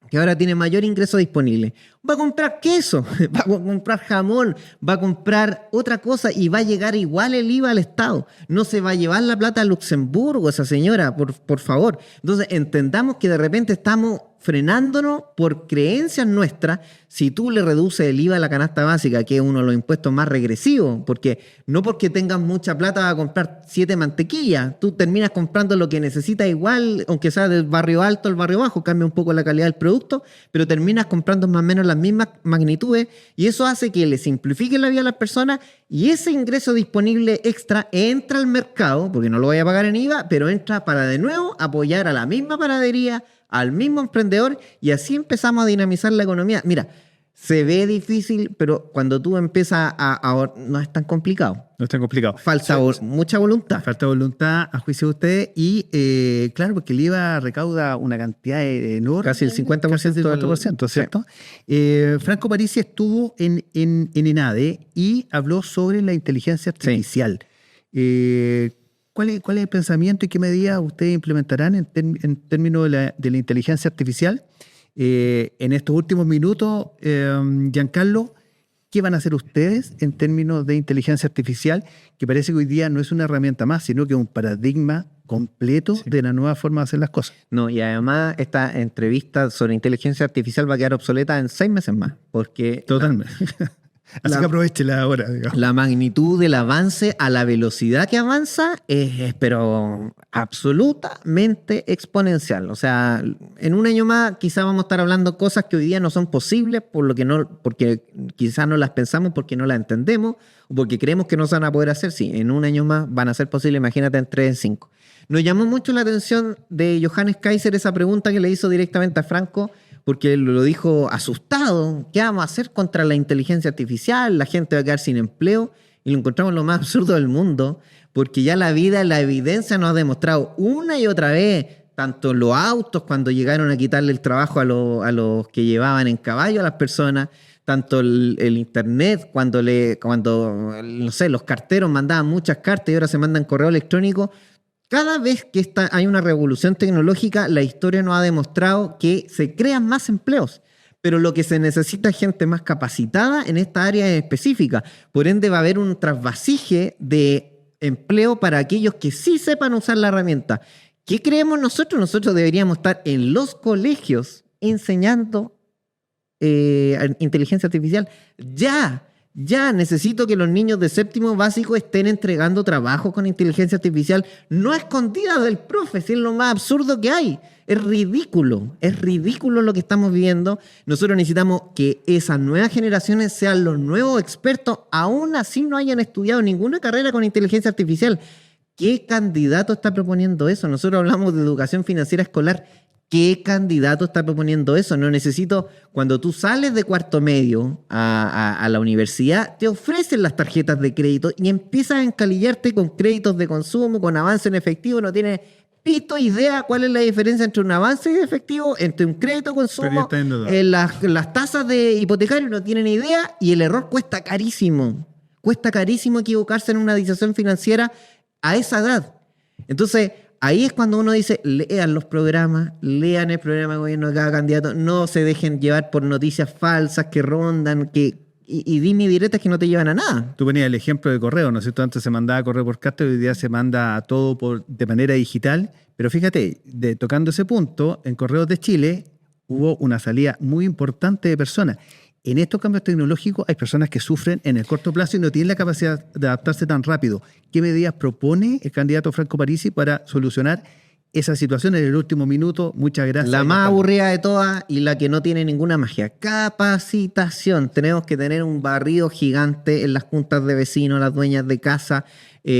que ahora tiene mayor ingreso disponible? Va a comprar queso, va a comprar jamón, va a comprar otra cosa y va a llegar igual el IVA al Estado. No se va a llevar la plata a Luxemburgo esa señora, por favor. Entonces entendamos que de repente estamos frenándonos por creencias nuestras. Si tú le reduces el IVA a la canasta básica, que es uno de los impuestos más regresivos, porque no porque tengas mucha plata vas a comprar 7 mantequillas, tú terminas comprando lo que necesitas igual, aunque sea del barrio alto al barrio bajo, cambia un poco la calidad del producto, pero terminas comprando más o menos las mismas magnitudes, y eso hace que le simplifique la vida a las personas, y ese ingreso disponible extra entra al mercado, porque no lo voy a pagar en IVA, pero entra para de nuevo apoyar a la misma panadería, al mismo emprendedor, y así empezamos a dinamizar la economía. Mira, se ve difícil, pero cuando tú empiezas a no es tan complicado. No es tan complicado. Falta mucha voluntad. Falta voluntad a juicio de ustedes y claro, porque el IVA recauda una cantidad enorme. Casi el 50%. Casi el 50%, ¿cierto? Sí. Franco Parisi estuvo en ENADE y habló sobre la inteligencia artificial. Sí. ¿Cuál es el pensamiento y qué medidas ustedes implementarán en términos de la inteligencia artificial? En estos últimos minutos, Giancarlo, ¿qué van a hacer ustedes en términos de inteligencia artificial? Que parece que hoy día no es una herramienta más, sino que es un paradigma completo de la nueva forma de hacer las cosas. No, y además esta entrevista sobre inteligencia artificial va a quedar obsoleta en 6 meses más, porque... Totalmente. Así que aprovechela ahora, digamos. La magnitud del avance a la velocidad que avanza es pero absolutamente exponencial. O sea, en un año más quizás vamos a estar hablando cosas que hoy día no son posibles porque quizás no las pensamos porque no las entendemos o porque creemos que no se van a poder hacer. Sí, en un año más van a ser posibles, imagínate en 3, en 5. Nos llamó mucho la atención de Johannes Kaiser esa pregunta que le hizo directamente a Franco, porque él lo dijo asustado. ¿Qué vamos a hacer contra la inteligencia artificial? La gente va a quedar sin empleo. Y lo encontramos lo más absurdo del mundo, porque ya la vida, la evidencia nos ha demostrado una y otra vez, tanto los autos cuando llegaron a quitarle el trabajo a los que llevaban en caballo a las personas, tanto el internet cuando no sé, los carteros mandaban muchas cartas y ahora se mandan correo electrónico. Cada vez que hay una revolución tecnológica, la historia nos ha demostrado que se crean más empleos, pero lo que se necesita es gente más capacitada en esta área específica. Por ende, va a haber un trasvasije de empleo para aquellos que sí sepan usar la herramienta. ¿Qué creemos nosotros? Nosotros deberíamos estar en los colegios enseñando inteligencia artificial. Ya necesito que los niños de 7º básico estén entregando trabajo con inteligencia artificial, no escondida del profe, si es lo más absurdo que hay. Es ridículo lo que estamos viendo. Nosotros necesitamos que esas nuevas generaciones sean los nuevos expertos, aún así no hayan estudiado ninguna carrera con inteligencia artificial. ¿Qué candidato está proponiendo eso? Nosotros hablamos de educación financiera escolar. ¿Qué candidato está proponiendo eso? No necesito, cuando tú sales de cuarto medio a la universidad, te ofrecen las tarjetas de crédito y empiezas a encalillarte con créditos de consumo, con avance en efectivo. No tienes pito idea cuál es la diferencia entre un avance en efectivo, entre un crédito de consumo, las tasas de hipotecario no tienen idea y el error cuesta carísimo. Cuesta carísimo equivocarse en una decisión financiera a esa edad. Entonces, ahí es cuando uno dice, lean los programas, lean el programa de gobierno de cada candidato, no se dejen llevar por noticias falsas que rondan, y dime y diretas que no te llevan a nada. Tú ponías el ejemplo de correo, ¿no es cierto? Antes se mandaba correo por carta y hoy día se manda todo de manera digital. Pero fíjate, tocando ese punto, en Correos de Chile hubo una salida muy importante de personas. En estos cambios tecnológicos hay personas que sufren en el corto plazo y no tienen la capacidad de adaptarse tan rápido. ¿Qué medidas propone el candidato Franco Parisi para solucionar esa situación en el último minuto. Muchas gracias. La más aburrida de todas y la que no tiene ninguna magia. Capacitación. Tenemos que tener un barrido gigante en las juntas de vecinos, las dueñas de casa.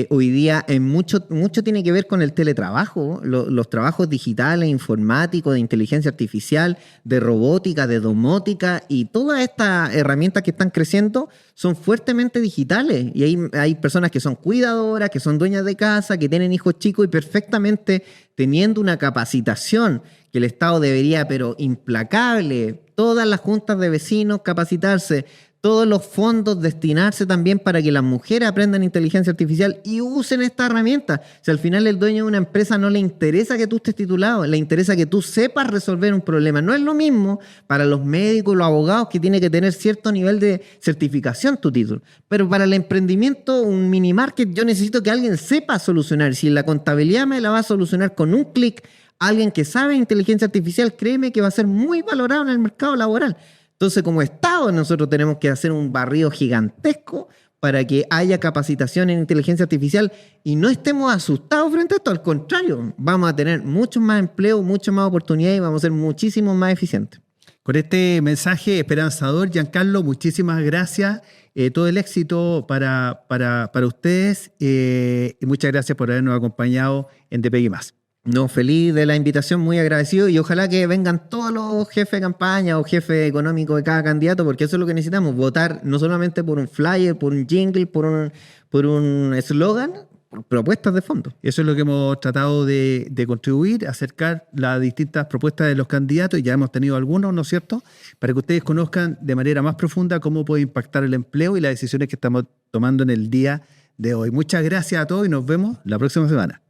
Hoy día mucho tiene que ver con el teletrabajo, los trabajos digitales, informáticos, de inteligencia artificial, de robótica, de domótica, y todas estas herramientas que están creciendo son fuertemente digitales. Y hay personas que son cuidadoras, que son dueñas de casa, que tienen hijos chicos, y perfectamente teniendo una capacitación que el Estado debería, pero implacable, todas las juntas de vecinos capacitarse, todos los fondos destinarse también para que las mujeres aprendan inteligencia artificial y usen esta herramienta. Si al final el dueño de una empresa no le interesa que tú estés titulado, le interesa que tú sepas resolver un problema. No es lo mismo para los médicos, los abogados, que tiene que tener cierto nivel de certificación tu título. Pero para el emprendimiento, un mini market, yo necesito que alguien sepa solucionar. Si la contabilidad me la va a solucionar con un clic, alguien que sabe inteligencia artificial, créeme que va a ser muy valorado en el mercado laboral. Entonces, como Estado, nosotros tenemos que hacer un barrido gigantesco para que haya capacitación en inteligencia artificial y no estemos asustados frente a esto. Al contrario, vamos a tener mucho más empleo, mucho más oportunidades y vamos a ser muchísimo más eficientes. Con este mensaje esperanzador, Giancarlo, muchísimas gracias. Todo el éxito para ustedes y muchas gracias por habernos acompañado en DPI+. No, feliz de la invitación, muy agradecido, y ojalá que vengan todos los jefes de campaña o jefes económicos de cada candidato, porque eso es lo que necesitamos, votar no solamente por un flyer, por un jingle, por un eslogan, por propuestas de fondo. Eso es lo que hemos tratado de contribuir, acercar las distintas propuestas de los candidatos, y ya hemos tenido algunos, ¿no es cierto?, para que ustedes conozcan de manera más profunda cómo puede impactar el empleo y las decisiones que estamos tomando en el día de hoy. Muchas gracias a todos y nos vemos la próxima semana.